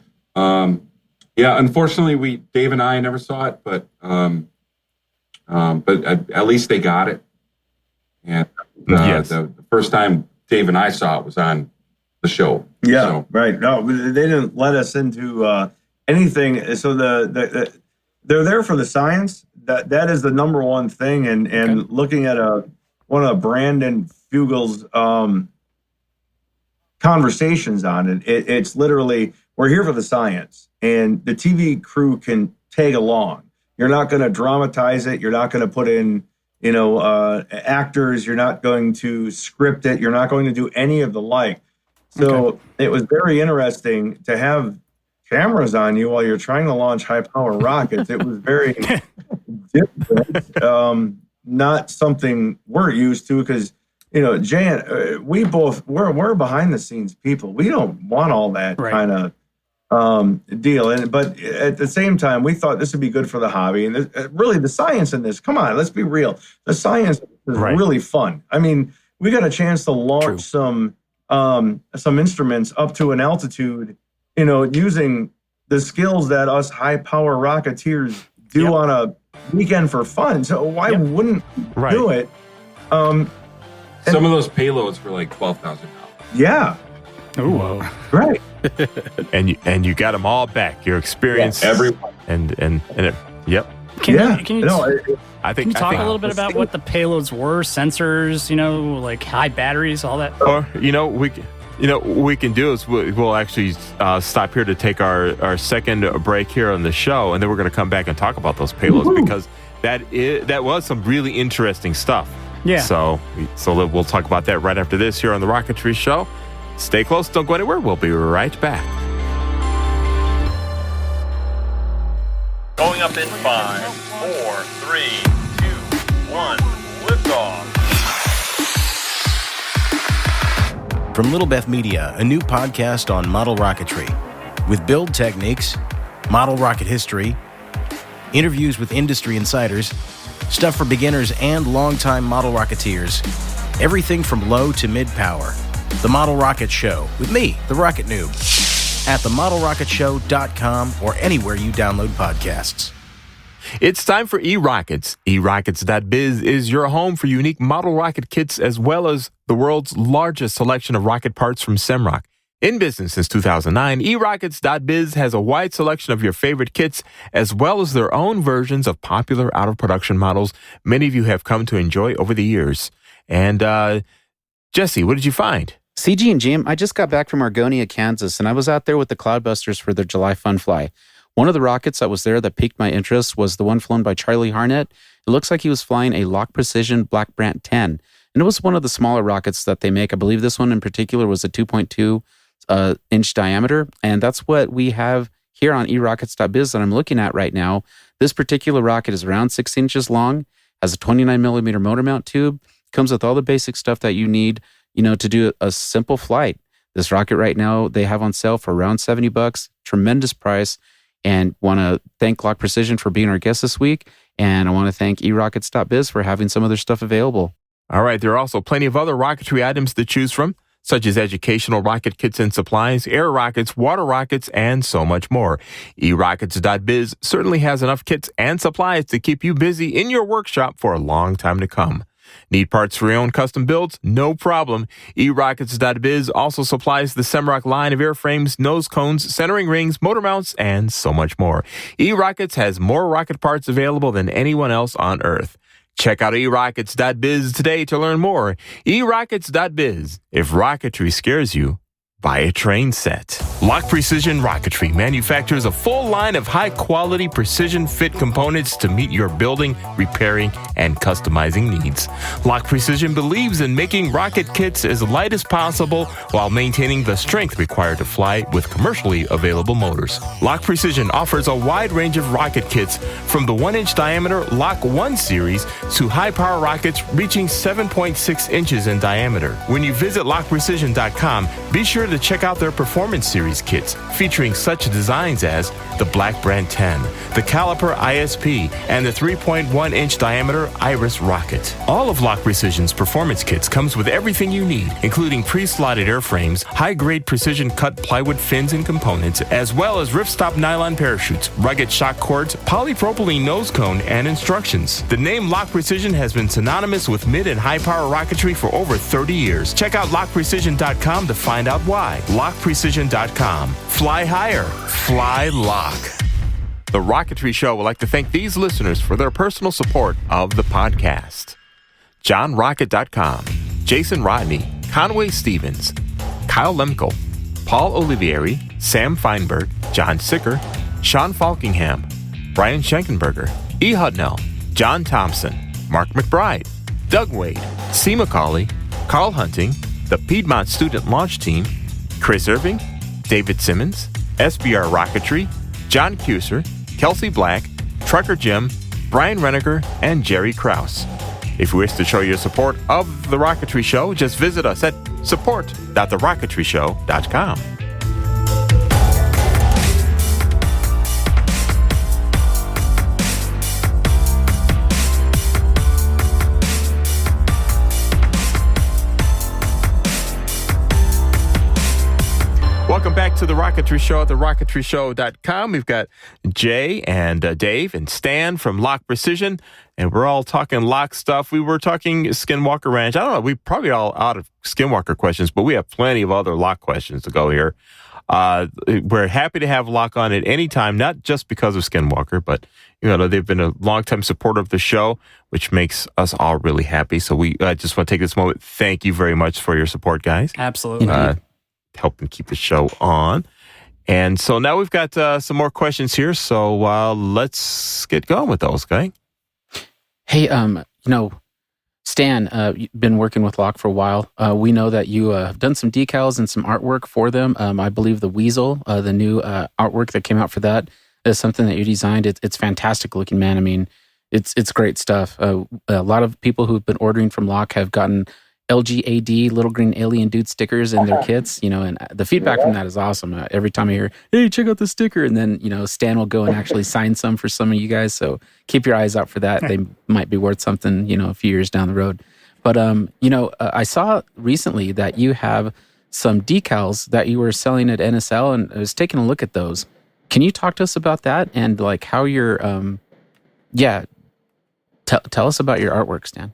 unfortunately Dave and I never saw it, but at least they got it. And the first time Dave and I saw it was on the show. Yeah, so. Right. No, they didn't let us into anything. So they're there for the science. That is the number one thing. And looking at one of Brandon Fugel's conversations on it, it's literally, we're here for the science, and the TV crew can tag along. You're not going to dramatize it. You're not going to put in, actors. You're not going to script it. You're not going to do any of the like. So It was very interesting to have cameras on you while you're trying to launch high power rockets. It was very different. Not something we're used to, because, Jan, we're behind the scenes people. We don't want all that kind of deal. But at the same time, we thought this would be good for the hobby. And really, the science in this, come on, let's be real. The science is really fun. I mean, we got a chance to launch some instruments up to an altitude, using the skills that us high power rocketeers do on a weekend for fun. So why wouldn't we do it? Some of those payloads were like $12,000. Yeah. Oh, right. and you got them all back. Your experience, everyone, and it, yep. Can you talk a little bit about what the payloads were? Sensors, like high batteries, all that. Or we can do is we'll actually stop here to take our second break here on the show, and then we're going to come back and talk about those payloads because that was some really interesting stuff. Yeah. So we'll talk about that right after this here on the Rocketry Show. Stay close. Don't go anywhere. We'll be right back. Going up in 5, 4, 3, 2, 1, liftoff. From Little Beth Media, a new podcast on model rocketry, with build techniques, model rocket history, interviews with industry insiders, stuff for beginners and longtime model rocketeers, everything from low to mid-power. The Model Rocket Show, with me, the Rocket Noob, at TheRocketryShow.com or anywhere you download podcasts. It's time for eRockets. eRockets.biz is your home for unique model rocket kits as well as the world's largest selection of rocket parts from Semrock. In business since 2009, eRockets.biz has a wide selection of your favorite kits as well as their own versions of popular out-of-production models many of you have come to enjoy over the years. And, Jesse, what did you find? CG and Jim, I just got back from Argonia, Kansas, and I was out there with the Cloudbusters for their July Fun Fly. One of the rockets that was there that piqued my interest was the one flown by Charlie Harnett. It looks like he was flying a LOC Precision Black Brant 10, and it was one of the smaller rockets that they make. I believe this one in particular was a 2.2 inch diameter, and that's what we have here on eRockets.biz that I'm looking at right now. This particular rocket is around 6 inches long, has a 29 millimeter motor mount tube, comes with all the basic stuff that you need, to do a simple flight. This rocket right now, they have on sale for around $70, tremendous price, and want to thank LOC Precision for being our guest this week, and I want to thank eRockets.biz for having some of their stuff available. All right, there are also plenty of other rocketry items to choose from, such as educational rocket kits and supplies, air rockets, water rockets, and so much more. eRockets.biz certainly has enough kits and supplies to keep you busy in your workshop for a long time to come. Need parts for your own custom builds? No problem. eRockets.biz also supplies the Semrock line of airframes, nose cones, centering rings, motor mounts, and so much more. eRockets has more rocket parts available than anyone else on Earth. Check out eRockets.biz today to learn more. eRockets.biz. If rocketry scares you, Buy a train set. Lock Precision Rocketry manufactures a full line of high-quality precision fit components to meet your building, repairing, and customizing needs. Lock Precision believes in making rocket kits as light as possible while maintaining the strength required to fly with commercially available motors. Lock Precision offers a wide range of rocket kits from the 1-inch diameter Lock 1 series to high-power rockets reaching 7.6 inches in diameter. When you visit LockPrecision.com, be sure to check out their Performance Series kits featuring such designs as the Black Brand 10, the Caliper ISP, and the 3.1-inch diameter Iris rocket. All of Lock Precision's performance kits comes with everything you need, including pre-slotted airframes, high-grade precision-cut plywood fins and components, as well as ripstop nylon parachutes, rugged shock cords, polypropylene nose cone, and instructions. The name Lock Precision has been synonymous with mid and high-power rocketry for over 30 years. Check out LockPrecision.com to find out why. LockPrecision.com. Fly higher. Fly Lock. The Rocketry Show would like to thank these listeners for their personal support of the podcast. JohnRocket.com, Jason Rodney, Conway Stevens, Kyle Lemkel, Paul Olivieri, Sam Feinberg, John Sicker, Sean Falkingham, Brian Schenkenberger, E. Hudnell, John Thompson, Mark McBride, Doug Wade, C. McCauley, Carl Hunting, the Piedmont Student Launch Team, Chris Irving, David Simmons, SBR Rocketry, John Cuser, Kelsey Black, Trucker Jim, Brian Renniger, and Jerry Krause. If you wish to show your support of The Rocketry Show, just visit us at support.TheRocketryShow.com. Welcome back to The Rocketry Show at TheRocketryShow.com. We've got Jay and Dave and Stan from Lock Precision, and we're all talking lock stuff. We were talking Skinwalker Ranch. I don't know, we probably all out of Skinwalker questions, but we have plenty of other lock questions to go here. We're happy to have Lock on at any time, not just because of Skinwalker, but they've been a long-time supporter of the show, which makes us all really happy. So we just want to take this moment. Thank you very much for your support, guys. Absolutely. Helping keep the show on. And so now we've got some more questions here. So let's get going with those, okay? Hey, Stan, you've been working with Lock for a while. We know that you have done some decals and some artwork for them. I believe the Weasel, the new artwork that came out for that, is something that you designed. It's fantastic looking, man. I mean, it's great stuff. A lot of people who've been ordering from Lock have gotten LGAD, little green alien dude stickers in their kits, and the feedback from that is awesome. Every time I hear, hey, check out the sticker, and then, Stan will go and actually sign some for some of you guys. So keep your eyes out for that. They might be worth something, a few years down the road. But, I saw recently that you have some decals that you were selling at NSL, and I was taking a look at those. Can you talk to us about that and like how you're, tell us about your artwork, Stan.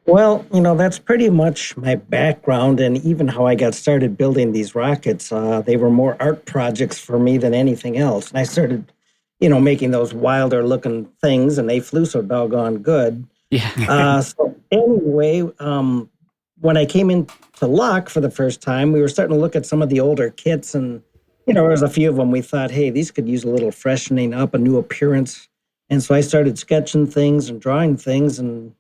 Well, that's pretty much my background and even how I got started building these rockets. They were more art projects for me than anything else. And I started, making those wilder looking things, and they flew so doggone good. Yeah. So anyway, when I came into Lock for the first time, we were starting to look at some of the older kits, and, there was a few of them we thought, hey, these could use a little freshening up, a new appearance. And so I started sketching things and drawing things, and,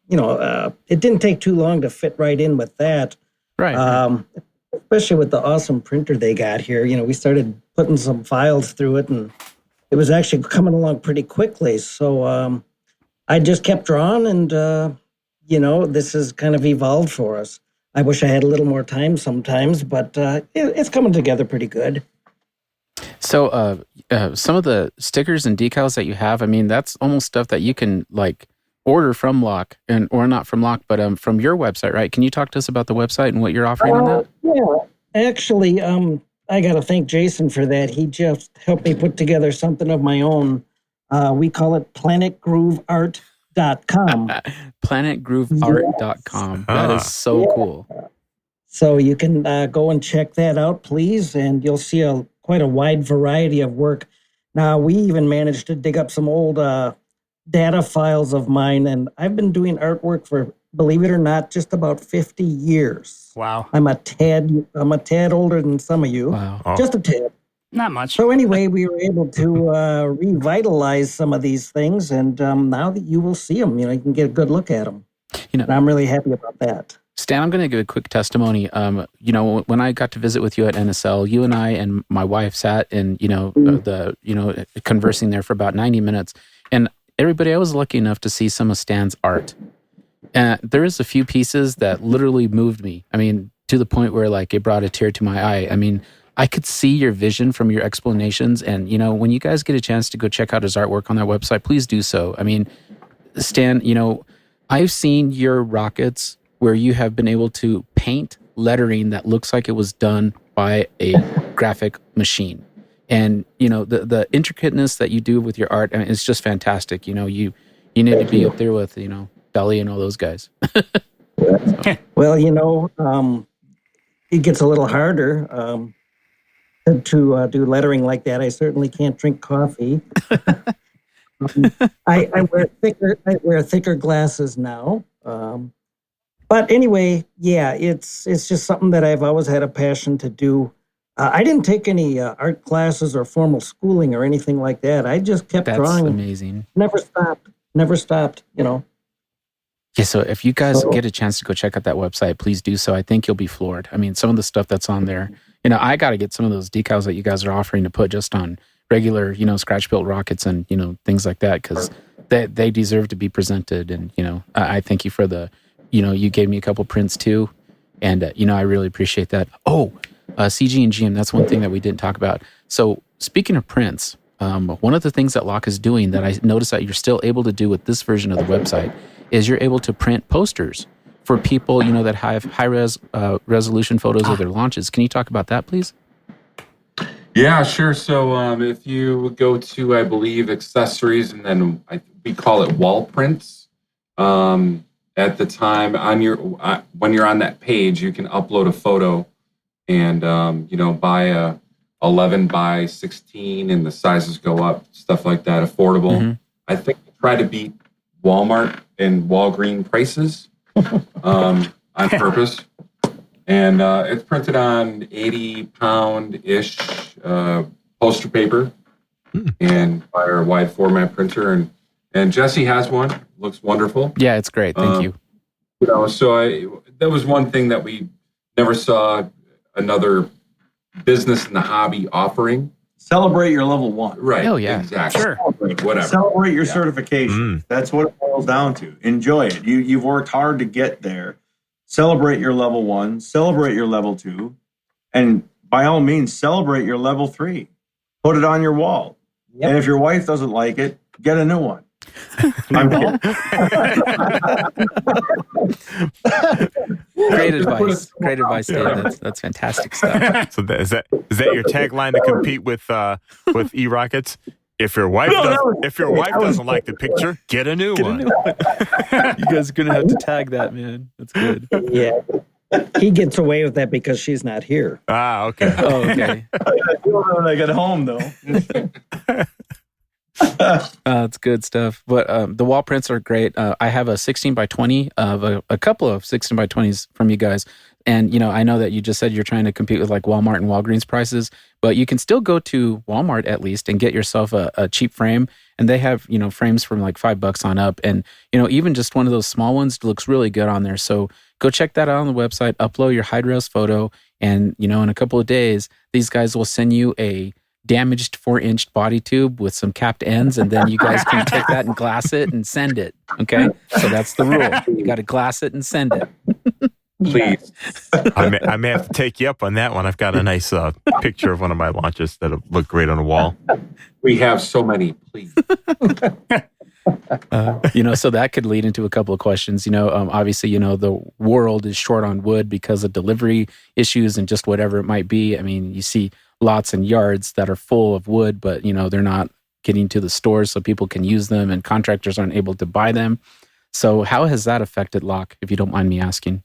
it didn't take too long to fit right in with that. Right. Especially with the awesome printer they got here. We started putting some files through it, and it was actually coming along pretty quickly. So I just kept drawing, and, this has kind of evolved for us. I wish I had a little more time sometimes, but it's coming together pretty good. So some of the stickers and decals that you have, I mean, that's almost stuff that you can like order from Lock, or not from Lock, but from your website, right? Can you talk to us about the website and what you're offering on that? Yeah, actually, I got to thank Jason for that. He just helped me put together something of my own. We call it PlanetGrooveArt.com. PlanetGrooveArt.com. That is so cool. So you can go and check that out, please, and you'll see quite a wide variety of work. Now, we even managed to dig up some old data files of mine, and I've been doing artwork for believe it or not, just about 50 years. Wow. I'm a tad older than some of you. Wow. Oh. Just a tad. Not much. So anyway, we were able to revitalize some of these things, and now that you will see them, you can get a good look at them. And I'm really happy about that. Stan, I'm going to give a quick testimony. When I got to visit with you at NSL, you and I and my wife sat and conversing there for about 90 minutes. And everybody, I was lucky enough to see some of Stan's art. And there is a few pieces that literally moved me. I mean, to the point where like it brought a tear to my eye. I mean, I could see your vision from your explanations. And, when you guys get a chance to go check out his artwork on that website, please do so. I mean, Stan, I've seen your rockets where you have been able to paint lettering that looks like it was done by a graphic machine. And, the intricateness that you do with your art, it's just fantastic. You need to be up there with, Dali and all those guys. Well, it gets a little harder to do lettering like that. I certainly can't drink coffee. I wear thicker glasses now. But anyway, yeah, it's just something that I've always had a passion to do. I didn't take any art classes or formal schooling or anything like that. I just kept drawing. That's amazing. Never stopped, Yeah, so if you guys get a chance to go check out that website, please do so. I think you'll be floored. I mean, some of the stuff that's on there, I got to get some of those decals that you guys are offering to put just on regular, scratch-built rockets and, things like that, because they deserve to be presented. And, I thank you for the, you gave me a couple prints too. And, I really appreciate that. Oh, CG and GM, that's one thing that we didn't talk about. So speaking of prints, one of the things that LOC is doing that I noticed that you're still able to do with this version of the website is you're able to print posters for people, that have high-res resolution photos of their launches. Can you talk about that, please? Yeah, sure. So if you go to, I believe, accessories, and then we call it wall prints. At the time on your when you're on that page, you can upload a photo and buy a 11 by 16, and the sizes go up, stuff like that, affordable. Mm-hmm. I think we try to beat Walmart and Walgreens prices on purpose. And it's printed on 80-pound-ish poster paper and by our wide format printer. And Jesse has one. Looks wonderful. Yeah, it's great. Thank you. So that was one thing that we never saw another business in the hobby offering. Celebrate your level 1. Right. Oh, yeah. Exactly. Sure. Whatever. Celebrate your certification. That's what it boils down to. Enjoy it. You've worked hard to get there. Celebrate your level 1. Celebrate your level 2. And by all means, celebrate your level 3. Put it on your wall. Yep. And if your wife doesn't like it, get a new one. I'm Great advice. Great advice, Dave. That's fantastic stuff. So is that your tagline to compete with e-rockets? If your wife doesn't like the picture, get a new one. You guys are gonna have to tag that, man. That's good. Yeah. He gets away with that because she's not here. Ah, okay. Oh, okay. I do it when I get home, though. It's good stuff. But the wall prints are great. I have a 16 by 20 of a couple of 16 by 20s from you guys. And, I know that you just said you're trying to compete with like Walmart and Walgreens prices, but you can still go to Walmart at least and get yourself a cheap frame. And they have, frames from like $5 on up. And, even just one of those small ones looks really good on there. So go check that out on the website, upload your high-res photo. And, in a couple of days, these guys will send you a damaged 4-inch body tube with some capped ends, and then you guys can take that and glass it and send it. Okay, so that's the rule. You got to glass it and send it. Please. I may have to take you up on that one. I've got a nice picture of one of my launches that'll look great on the wall. We have so many. Please. So that could lead into a couple of questions. Obviously, the world is short on wood because of delivery issues and just whatever it might be. I mean, you see lots and yards that are full of wood, but they're not getting to the stores so people can use them, and contractors aren't able to buy them. So how has that affected LOC, if you don't mind me asking?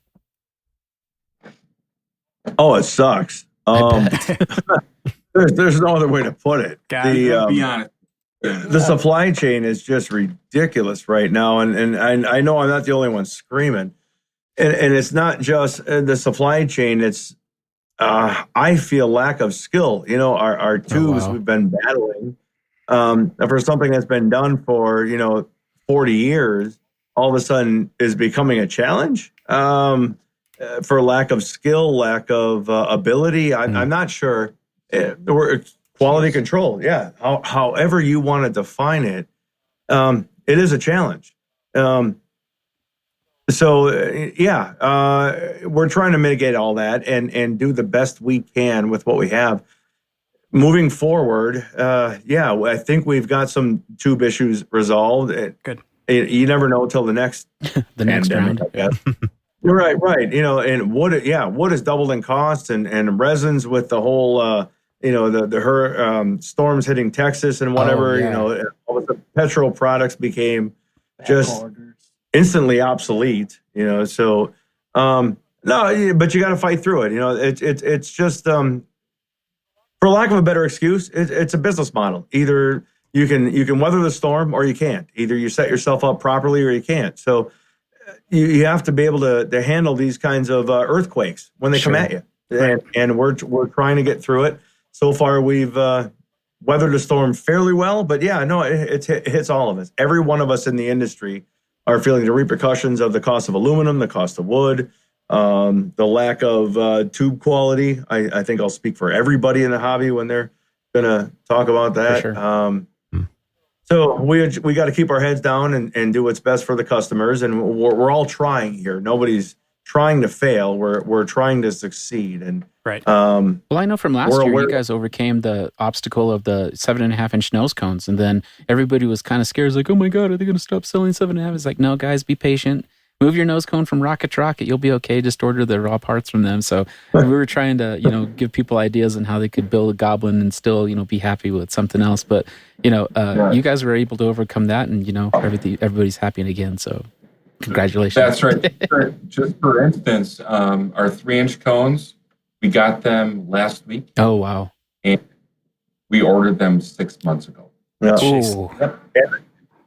Oh, it sucks. There's no other way to put it. Be honest. The supply chain is just ridiculous right now, and I know I'm not the only one screaming. and it's not just the supply chain. It's I feel lack of skill. Our tubes we've been battling for something that's been done for 40 years. All of a sudden is becoming a challenge for lack of skill, lack of ability. I'm not sure. Quality control, yeah. However you want to define it, it is a challenge. We're trying to mitigate all that and do the best we can with what we have. Moving forward, I think we've got some tube issues resolved. Good. You never know until the next next round. I guess. You're right. And wood has doubled in cost, and resins with the whole. The storms hitting Texas and whatever, all of the petrol products became just instantly obsolete, so, no, but you got to fight through it. It's just, for lack of a better excuse, it's a business model. Either you can weather the storm or you can't. Either you set yourself up properly or you can't. So you have to be able to handle these kinds of earthquakes when they come at you. And we're trying to get through it. So far, we've weathered the storm fairly well, but it hits all of us. Every one of us in the industry are feeling the repercussions of the cost of aluminum, the cost of wood, the lack of tube quality. I think I'll speak for everybody in the hobby when they're going to talk about that. For sure. So we got to keep our heads down and do what's best for the customers, and we're all trying here. Nobody's trying to fail. We're trying to succeed. And right. Well, I know from last year you guys overcame the obstacle of the 7.5-inch nose cones, and then everybody was kind of scared. It's like, oh my God, are they going to stop selling 7.5? It's like, no, guys, be patient. Move your nose cone from Rocket to Rocket. You'll be okay. Just order the raw parts from them. So we were trying to, give people ideas on how they could build a goblin and still, be happy with something else. But, you guys were able to overcome that, and, everybody's happy again. So congratulations. That's right. Just for instance, our 3-inch cones, we got them last week. Oh, wow. And we ordered them 6 months ago. Yeah. Yep.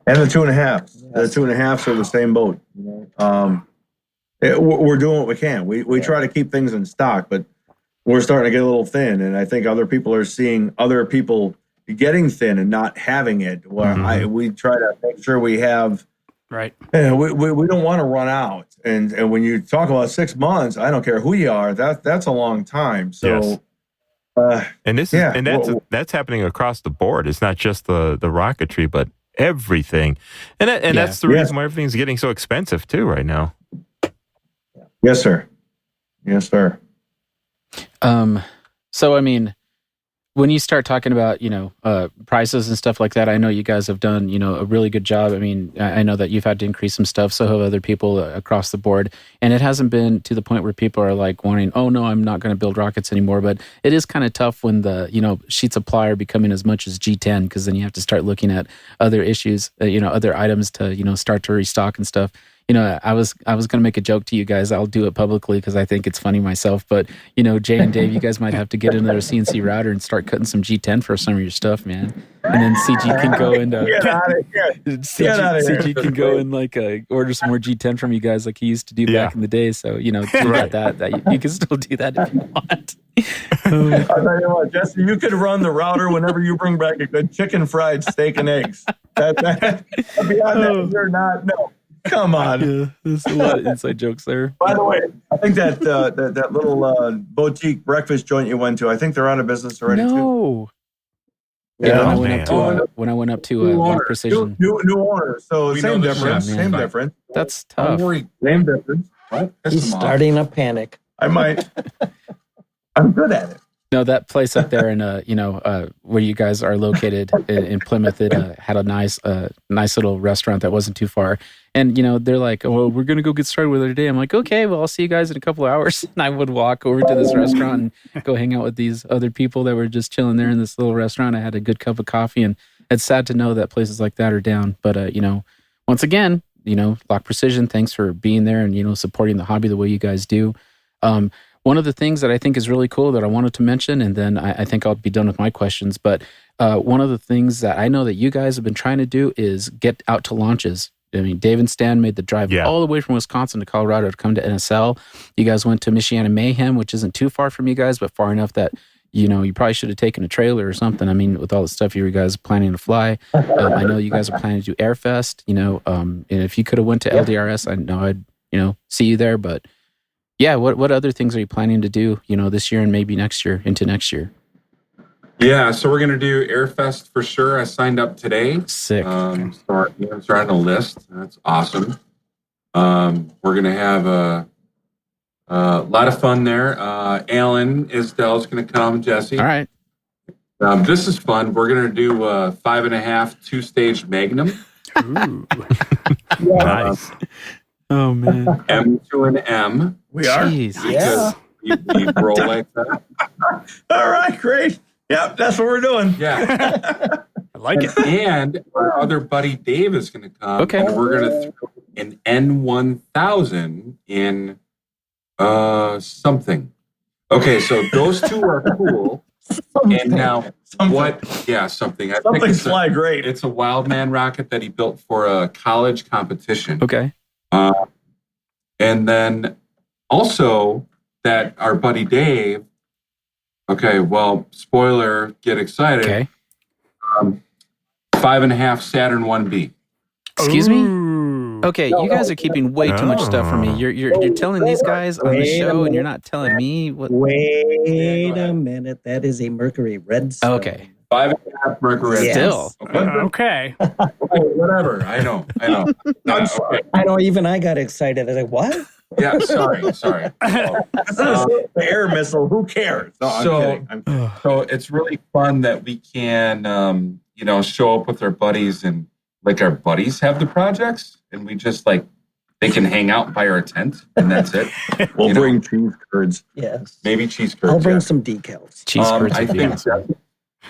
And the 2.5. The 2.5s are the same boat. We're doing what we can. We try to keep things in stock, but we're starting to get a little thin. And I think other people are seeing other people getting thin and not having it. We try to make sure we have. Right. We don't want to run out. And when you talk about 6 months, I don't care who you are. That's a long time. So. Yes. That's happening across the board. It's not just the rocketry, but everything. And that's the reason why everything's getting so expensive too right now. Yes, sir. Yes, sir. So, I mean, when you start talking about, prices and stuff like that, I know you guys have done, a really good job. I mean, I know that you've had to increase some stuff, so have other people across the board. And it hasn't been to the point where people are like wanting, oh, no, I'm not going to build rockets anymore. But it is kind of tough when the, sheets of ply are becoming as much as G10, because then you have to start looking at other issues, other items to, start to restock and stuff. I was going to make a joke to you guys. I'll do it publicly because I think it's funny myself. But, Jay and Dave, you guys might have to get another CNC router and start cutting some G10 for some of your stuff, man. And then CG can go and CG can go and order some more G10 from you guys like he used to do back in the day. So, you got that you can still do that if you want. I'll tell you what, Jesse, you could run the router whenever you bring back a good chicken fried steak and eggs. Beyond that, you're not, no. Come on. Yeah, there's a lot of inside jokes there. By the way, I think that that little boutique breakfast joint you went to, I think they're out of business already too. Yeah, when I went up to Lock Precision. New owner. So same difference. Same difference. That's tough. Same difference. He's starting a panic. I might. I'm good at it. No, that place up there in where you guys are located in Plymouth, it had a nice little restaurant that wasn't too far. And they're like, "Oh, we're gonna go get started with it today." I'm like, "Okay, well, I'll see you guys in a couple of hours." And I would walk over to this restaurant and go hang out with these other people that were just chilling there in this little restaurant. I had a good cup of coffee, and it's sad to know that places like that are down. But once again, Lock Precision, thanks for being there and supporting the hobby the way you guys do. One of the things that I think is really cool that I wanted to mention, and then I think I'll be done with my questions, but one of the things that I know that you guys have been trying to do is get out to launches. I mean, Dave and Stan made the drive all the way from Wisconsin to Colorado to come to NSL. You guys went to Michiana Mayhem, which isn't too far from you guys, but far enough that, you know, you probably should have taken a trailer or something. I mean, with all the stuff you guys are planning to fly. I know you guys are planning to do Airfest, you know, and if you could have went to LDRS, I know I'd, you know, see you there. But yeah, what other things are you planning to do, you know, this year and maybe next year, into next year? Yeah, so we're going to do Airfest for sure. I signed up today. Sick. So our names are on the list. That's awesome. We're going to have a lot of fun there. Alan Isdell's going to come, Jesse. All right. This is fun. We're going to do 5.5 2-stage Magnum. Ooh. Nice. Oh, man. M to an M. We are? Jeez. Yeah. You roll like that. All right, great. Yep, that's what we're doing. Yeah. I like it. And our other buddy Dave is going to come. Okay. And we're going to throw an N1000 in something. Okay, so those two are cool. And now what? Yeah, something. I think Something's it's fly great. It's a Wildman rocket that he built for a college competition. Okay. And then also that our buddy Dave. Okay, well, spoiler, get excited. Okay. 5.5 Saturn 1B. Excuse me? Okay, you guys are keeping way too much stuff from me. You're telling these guys on the show, and you're not telling me what. Wait a minute. That is a Mercury Redstone. Okay. 5.5 Mercury. Yes. Still. Okay. Whatever. I know. I'm sorry. I know. Even I got excited. I was like, "What?" Yeah. Sorry. The air missile. Who cares? No, I'm kidding. So it's really fun that we can, show up with our buddies and like our buddies have the projects and we just like they can hang out by our tent and that's it. We'll bring cheese curds. Yes. Maybe cheese curds. I'll bring some decals. Cheese curds. I think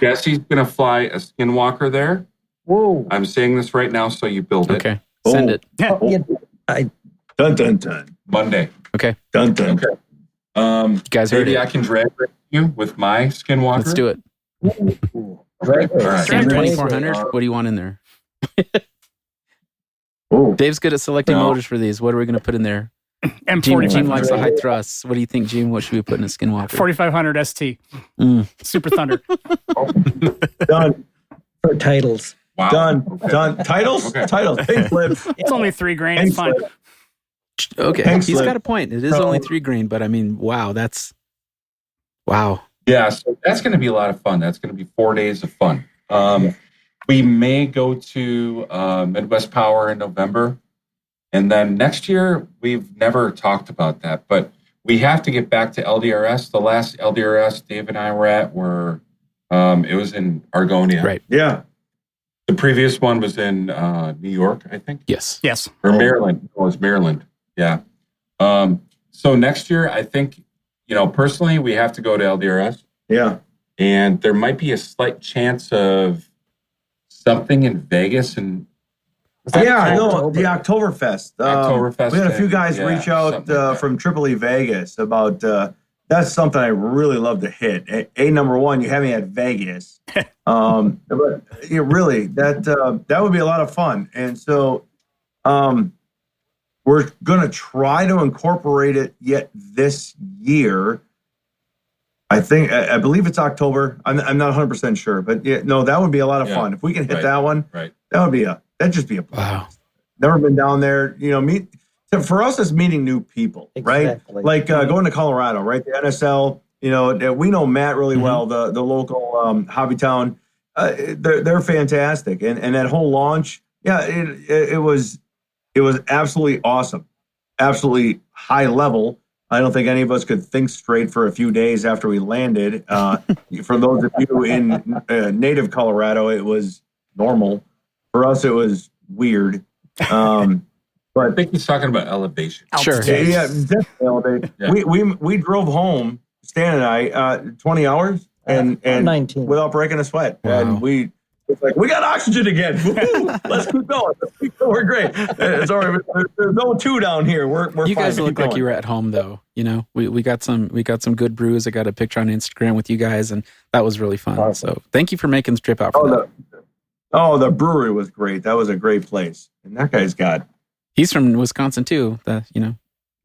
Jesse's gonna fly a Skinwalker there. Whoa. I'm saying this right now, so you build it. Okay. Send it. Dun dun dun. Monday. Okay. Dun dun. Okay. You guys heard maybe it. I can drag you with my Skinwalker. Let's do it. Right. All right. Sam 2400. What do you want in there? Dave's good at selecting motors for these. What are we going to put in there? Gene likes the high thrusts. What do you think, Gene? What should we put in a Skinwalker? 4500 ST. Super Thunder. Done. For titles. Wow. Done. Okay. Done. Titles? Okay. Titles. Pink slip. It's only $3,000. It's fine. Okay. Thanks, He's Liv. got a point. It is only $3,000, but I mean, wow. Yeah, so that's going to be a lot of fun. That's going to be 4 days of fun. We may go to Midwest Power in November. And then next year, we've never talked about that, but we have to get back to LDRS. The last LDRS Dave and I were at it was in Argonia. Right. Yeah. The previous one was in New York, I think. Yes. Or Maryland. It was Maryland. Yeah. So next year, I think, personally, we have to go to LDRS. Yeah. And there might be a slight chance of something in Vegas. And Yeah, no, the Oktoberfest. Oktoberfest We had a few guys yeah, reach out something like that. from Tripoli, Vegas about that's something I really love to hit. Number one, you have me at Vegas. But really, that would be a lot of fun. And so we're going to try to incorporate it yet this year. I believe it's October. I'm not 100% sure, but yeah, no, that would be a lot of fun. If we can hit that one, that'd just be a wow. Never been down there, for us, it's meeting new people, Exactly. right? Like going to Colorado, right? The NSL, we know Matt really well, the local hobby town. They're fantastic. And that whole launch, it was absolutely awesome. Absolutely high level. I don't think any of us could think straight for a few days after we landed. For those of you in native Colorado, it was normal. For us, it was weird. But I think he's talking about elevation. Sure. Yeah, definitely elevation. Yeah. We drove home, Stan and I, 20 hours and 19 without breaking a sweat. Wow. And it's like, we got oxygen again. Woo-hoo! Let's keep going. We're great. It's all right. There's no two down here. We're You fine. guys Keep look like going. you were at home, though. We got some good brews. I got a picture on Instagram with you guys, and that was really fun. Awesome. So thank you for making the trip out for that. Oh, the brewery was great. That was a great place. And that guy's got. He's from Wisconsin too.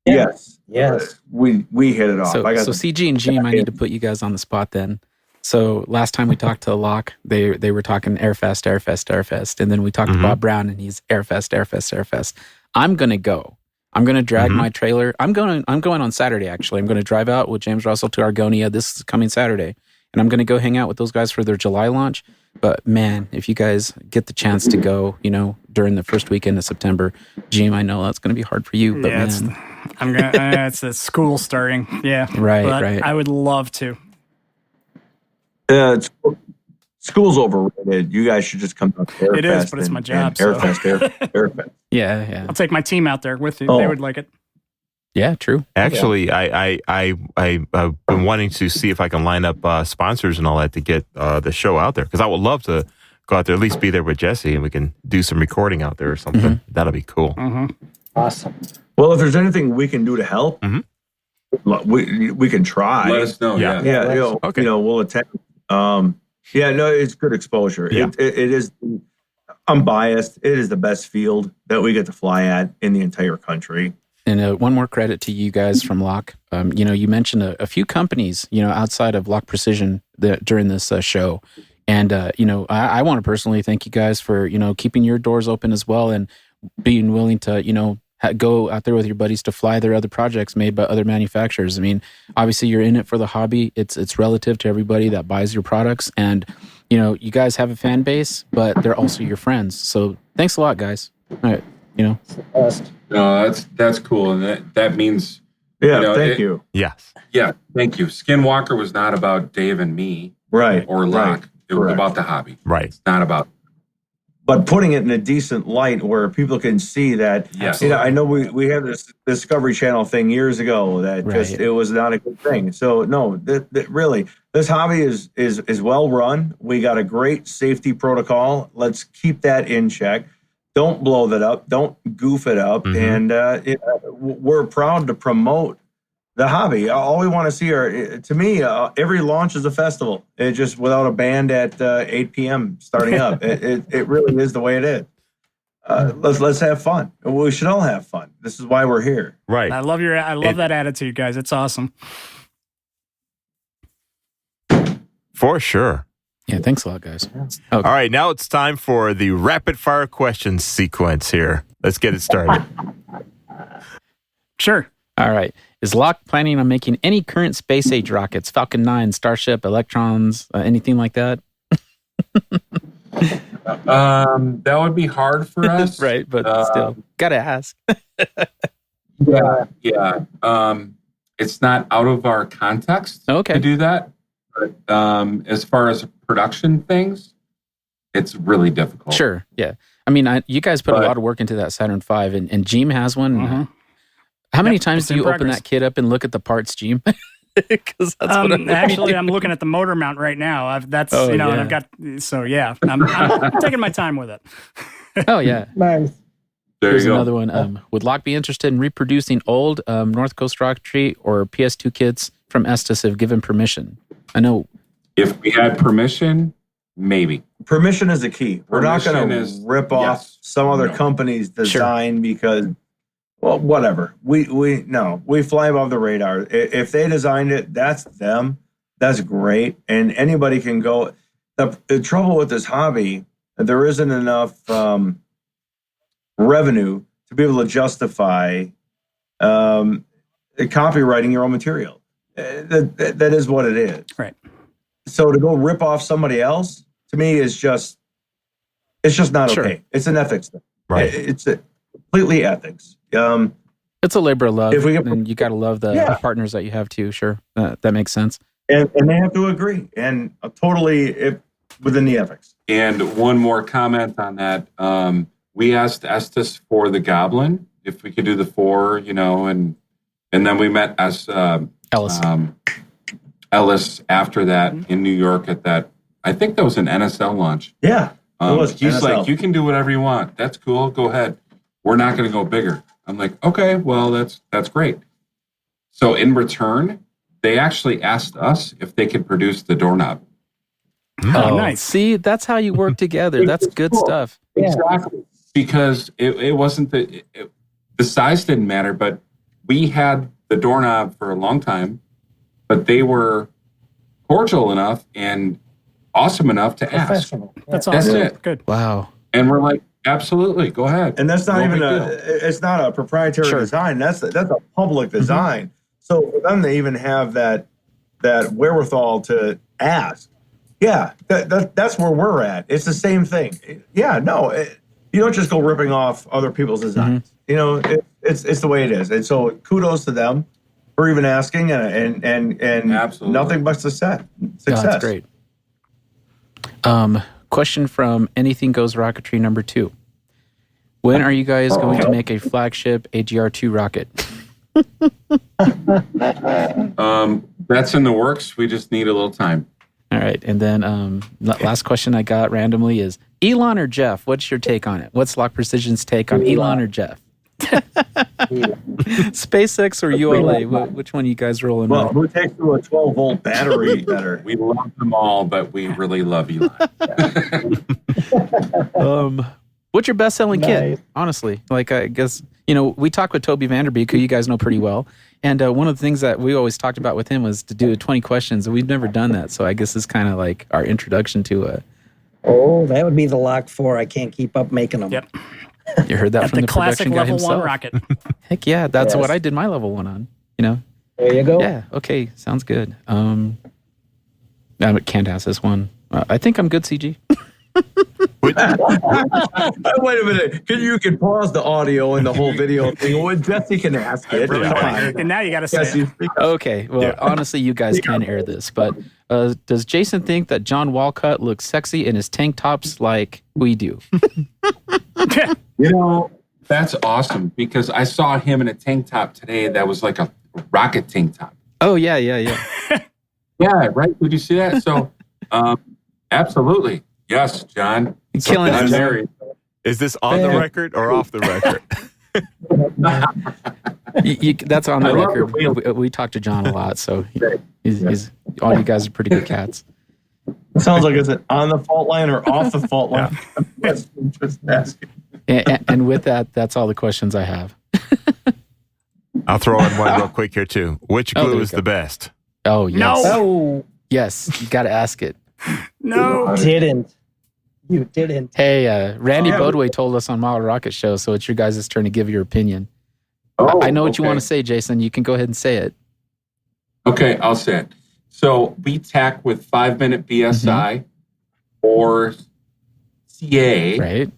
Yes. Yes. We hit it off. So CG and Gene, I need to put you guys on the spot then. So last time we talked to LOC, they were talking Airfest, and then we talked to Bob Brown, and he's Airfest. I'm gonna go. I'm gonna drag my trailer. I'm going on Saturday. Actually, I'm gonna drive out with James Russell to Argonia this coming Saturday, and I'm gonna go hang out with those guys for their July launch. But man, if you guys get the chance to go, during the first weekend of September, Jim, I know that's gonna be hard for you. But it's the school starting. Yeah, right. I would love to. School's overrated. You guys should just come out to Airfest. It is, but it's my job. Airfest. Yeah. I'll take my team out there with you. Oh. They would like it. Yeah, true. Actually, I've been wanting to see if I can line up sponsors and all that to get the show out there, because I would love to go out there, at least be there with Jesse, and we can do some recording out there or something. That'll be cool. Awesome. Well, if there's anything we can do to help, we can try. Let us know. Yeah. Okay. We'll attend. It's good exposure. Yeah. It is. I'm biased. It is the best field that we get to fly at in the entire country. And one more credit to you guys from LOC. You mentioned a few companies, outside of LOC Precision during this show. And, I want to personally thank you guys for, keeping your doors open as well and being willing to, go out there with your buddies to fly their other projects made by other manufacturers. I mean, obviously you're in it for the hobby. It's relative to everybody that buys your products. And, you guys have a fan base, but they're also your friends. So thanks a lot, guys. All right. No, that's cool. And that means, thank you. Yes. Yeah. Thank you. Skinwalker was not about Dave and me. Right. Or LOC. Right. It was about the hobby. Right. It's not about. But putting it in a decent light where people can see that, Yes. I know we had this Discovery Channel thing years ago that it was not a good thing. So no, really, this hobby is well run. We got a great safety protocol. Let's keep that in check. Don't blow that up. Don't goof it up. And we're proud to promote the hobby. All we want to see every launch is a festival. It just without a band at 8 p.m. starting up. It really is the way it is. Let's have fun. We should all have fun. This is why we're here. Right. I love that attitude, guys. It's awesome. For sure. Yeah, thanks a lot, guys. Okay. All right, now it's time for the rapid fire questions sequence here. Let's get it started. Sure. All right. Is LOC planning on making any current space age rockets, Falcon 9, Starship, Electrons, anything like that? That would be hard for us. Right, but still, gotta ask. Yeah. It's not out of our context to do that. But as far as production things, it's really difficult. Sure, yeah. I mean, you guys put a lot of work into that Saturn V, and Jim has one. How many times do you open that kit up and look at the parts, Jim? Because that's what actually, I'm looking at the motor mount right now. I've got. I'm taking my time with it. Oh yeah, nice. Here's another one. Would LOC be interested in reproducing old North Coast Rocketry or PS2 kits from Estes if given permission? I know. If we had permission, maybe. Permission is the key. We're not going to rip off some other company's design because, well, whatever. We fly above the radar. If they designed it, that's them. That's great. And anybody can go. The trouble with this hobby, there isn't enough revenue to be able to justify copywriting your own material. That is what it is. Right. So to go rip off somebody else, to me, is just not okay. It's an ethics thing. Right. It's completely ethics. It's a labor of love, and you got to love the partners that you have too. Sure, that makes sense. And they have to agree, and totally within the ethics. And one more comment on that. We asked Estes for the Goblin if we could do the 4, and then we met Ellis after that in New York at that. I think that was an NSL launch. Yeah, he's NSL. like, you can do whatever you want. That's cool. Go ahead. We're not going to go bigger. I'm like, okay, well, that's great. So in return, they actually asked us if they could produce the doorknob. Oh, nice. See, that's how you work together. That's good stuff. Exactly. Because it wasn't the size didn't matter, but we had the doorknob for a long time, but they were cordial enough and awesome enough to ask. That's That's awesome. it. Good. Wow. And we're like, absolutely, go ahead. And that's not No even big deal. it's not a proprietary design. That's a public design. So for them to even have that wherewithal to ask, that's where we're at. It's the same thing. Yeah, no, you don't just go ripping off other people's designs. You know, it's the way it is. And so kudos to them for even asking and Absolutely. nothing but success. Oh, that's great. Question from Anything Goes Rocketry number 2. When are you guys going to make a flagship AGR-2 rocket? That's in the works. We just need a little time. All right. And then last question I got randomly is, Elon or Jeff? What's your take on it? What's Lock Precision's take on Elon or Jeff? SpaceX or ULA? Which one are you guys rolling Well, with? who takes to a 12-volt battery better? We love them all, but we really love Elon. What's your best-selling kit? Honestly, like I guess we talked with Toby Vanderbeek, who you guys know pretty well, and one of the things that we always talked about with him was to do 20 questions, and we've never done that. So I guess it's kind of like our introduction to a. Oh, that would be the Lock 4. I can't keep up making them. Yep. You heard that At from the the classic production guy level himself. 1 rocket. Heck yeah, that's Yes. what I did my level 1 on. There you go. Yeah. Okay. Sounds good. I can't ask this one. I think I'm good, CG. Wait a minute. You can pause the audio and the whole video thing. Well, Jesse can ask it. And now you got to say it. Okay. Well, honestly, you guys can air this, but does Jason think that John Walcott looks sexy in his tank tops like we do? That's awesome because I saw him in a tank top today that was like a rocket tank top. Oh, yeah. Yeah, right. Did you see that? So, absolutely. Yes, John. Killing I'm it. married. Is this on the record or off the record? That's on the I love record. the wheel. We talk to John a lot, so he's all you guys are pretty good cats. It sounds like is it on the fault line or off the fault line? Just asking. And with that, that's all the questions I have. I'll throw in one real quick here too. Which Oh, there glue you is go. the best? Oh, yes. No. Oh, Yes, you got to ask it. No. you didn't. Hey, Randy Bodway told us on Model Rocket Show, so it's your guys' turn to give your opinion. Oh, I know what you okay. want to say, Jason. You can go ahead and say it. Okay, I'll say it. So we tack with 5-minute BSI or CA, Right?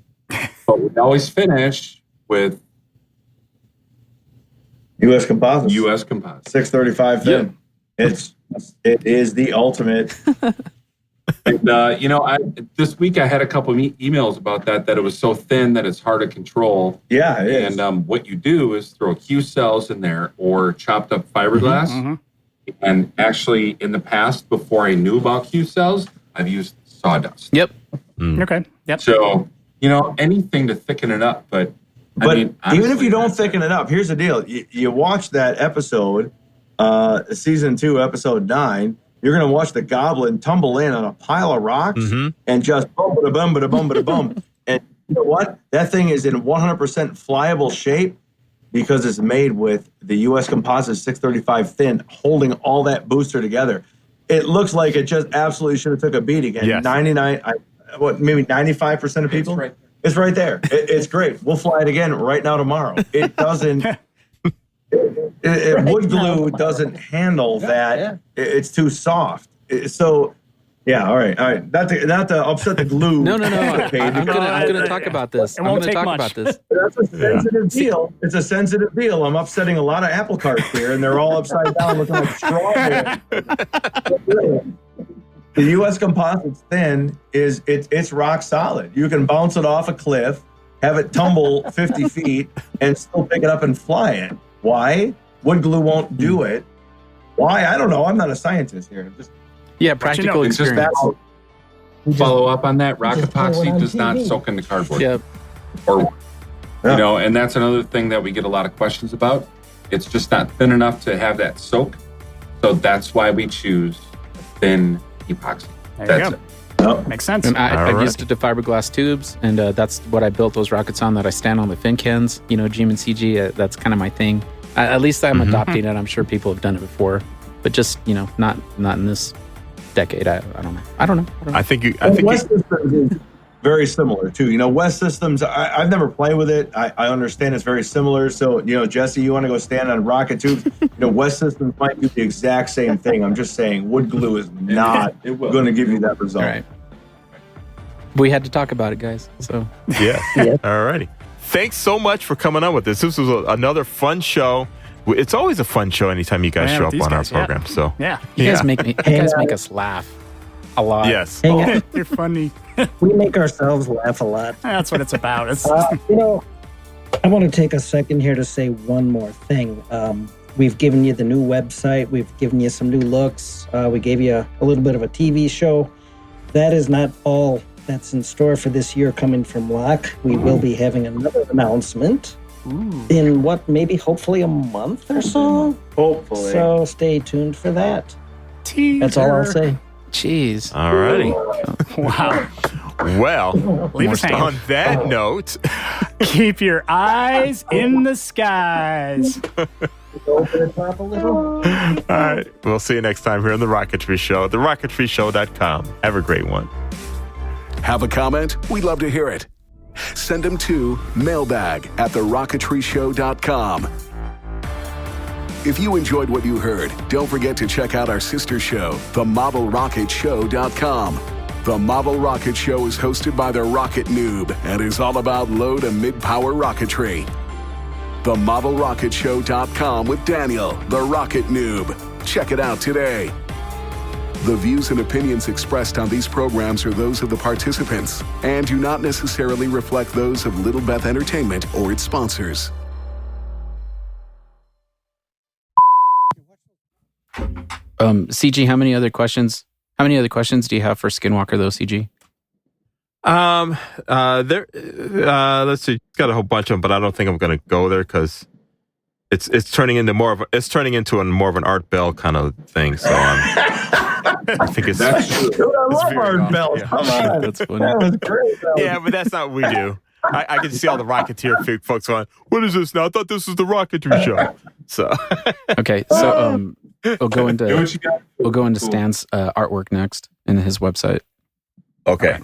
but we always finish with U.S. Composites. U.S. Composites. 635 thin. It is the ultimate. And, this week I had a couple of emails about that it was so thin that it's hard to control. Yeah, it is. And what you do is throw Q cells in there or chopped up fiberglass. And actually, in the past, before I knew about Q cells, I've used sawdust. Yep. Okay. Yep. So, anything to thicken it up. But I mean, even if you don't honestly, thicken it up, here's the deal. You watch that episode, season 2, episode 9. You're going to watch the goblin tumble in on a pile of rocks and just bum-ba-da-bum, ba-da-bum, ba-da-bum. And you know what? That thing is in 100% flyable shape because it's made with the U.S. Composites 635 thin, holding all that booster together. It looks like it just absolutely should have took a beating. And Yes. 95% of people? It's right there. It's great. We'll fly it again right now tomorrow. It doesn't... wood glue doesn't handle that. Yeah. It's too soft. So, yeah, all right. Not to upset the glue. No. page. I'm gonna talk about this. It won't I'm gonna take talk much. about this. That's a sensitive deal. It's a sensitive deal. I'm upsetting a lot of apple carts here, and they're all upside down looking like strawberries. The U.S. Composites thin it's rock solid. You can bounce it off a cliff, have it tumble 50 feet, and still pick it up and fly it. Why? Wood glue won't do it. Why? I don't know. I'm not a scientist here. Practical it's just experience. that. Follow up on that. Rock just throw it epoxy on does not TV. soak into cardboard. Yep. Or, and that's another thing that we get a lot of questions about. It's just not thin enough to have that soak. So that's why we choose a thin epoxy. There you That's go. it. Yep. Makes sense. And I've Alright. used it to fiberglass tubes, and that's what I built those rockets on that I stand on the fin cans. You know, Gem and CG, that's kind of my thing. At least I'm adopting it. I'm sure people have done it before, but just, you know, not in this decade. I don't know. I think you. West Systems is very similar too. You know, West Systems. I've never played with it. I understand it's very similar. So, you know, Jesse, you want to go stand on rocket tubes? You know, West Systems might do the exact same thing. I'm just saying, wood glue is not going to give you that result. All right. We had to talk about it, guys. So Yeah. All righty. Thanks so much for coming on with this. This was another fun show. It's always a fun show anytime you guys Yeah, show with up these on guys, our program. So Yeah. you guys make us laugh a lot. yes. Hang on. You're funny. We make ourselves laugh a lot. That's what it's about. It's, You know, I want to take a second here to say one more thing. We've given you the new website. We've given you some new looks. We gave you a little bit of a TV show. That is not all that's in store for this year coming from LOC. We will be having another announcement in hopefully a month or so. Hopefully. So stay tuned for that. teaser. That's all I'll say. Jeez. All righty. Wow. Well, Leave us hanging. on that note, Keep your eyes in the skies. Open it up a little. all right. We'll see you next time here on The Rocketry Show, TheRocketryShow.com. Have a great one. Have a comment? We'd love to hear it. Send them to mailbag@TheRocketryShow.com. If you enjoyed what you heard, don't forget to check out our sister show, TheModelRocketShow.com. The Model Rocket Show is hosted by the Rocket Noob and is all about low to mid-power rocketry. TheModelRocketShow.com with Daniel, the Rocket Noob. Check it out today. The views and opinions expressed on these programs are those of the participants and do not necessarily reflect those of Little Beth Entertainment or its sponsors. CG, how many other questions do you have for Skinwalker though, CG? Let's see. It's got a whole bunch of them, but I don't think I'm going to go there because it's turning into more of an Art Bell kind of thing. So I think it's That's true. Dude, I love Art Bell. yeah. Come on. That's funny. That was great. yeah, but that's not what we do. I can see all the Rocketeer folks going, "What is this now? I thought this was the Rocketry Show." So Okay, so we'll go Do what into you got. Stan's artwork next and his website. okay.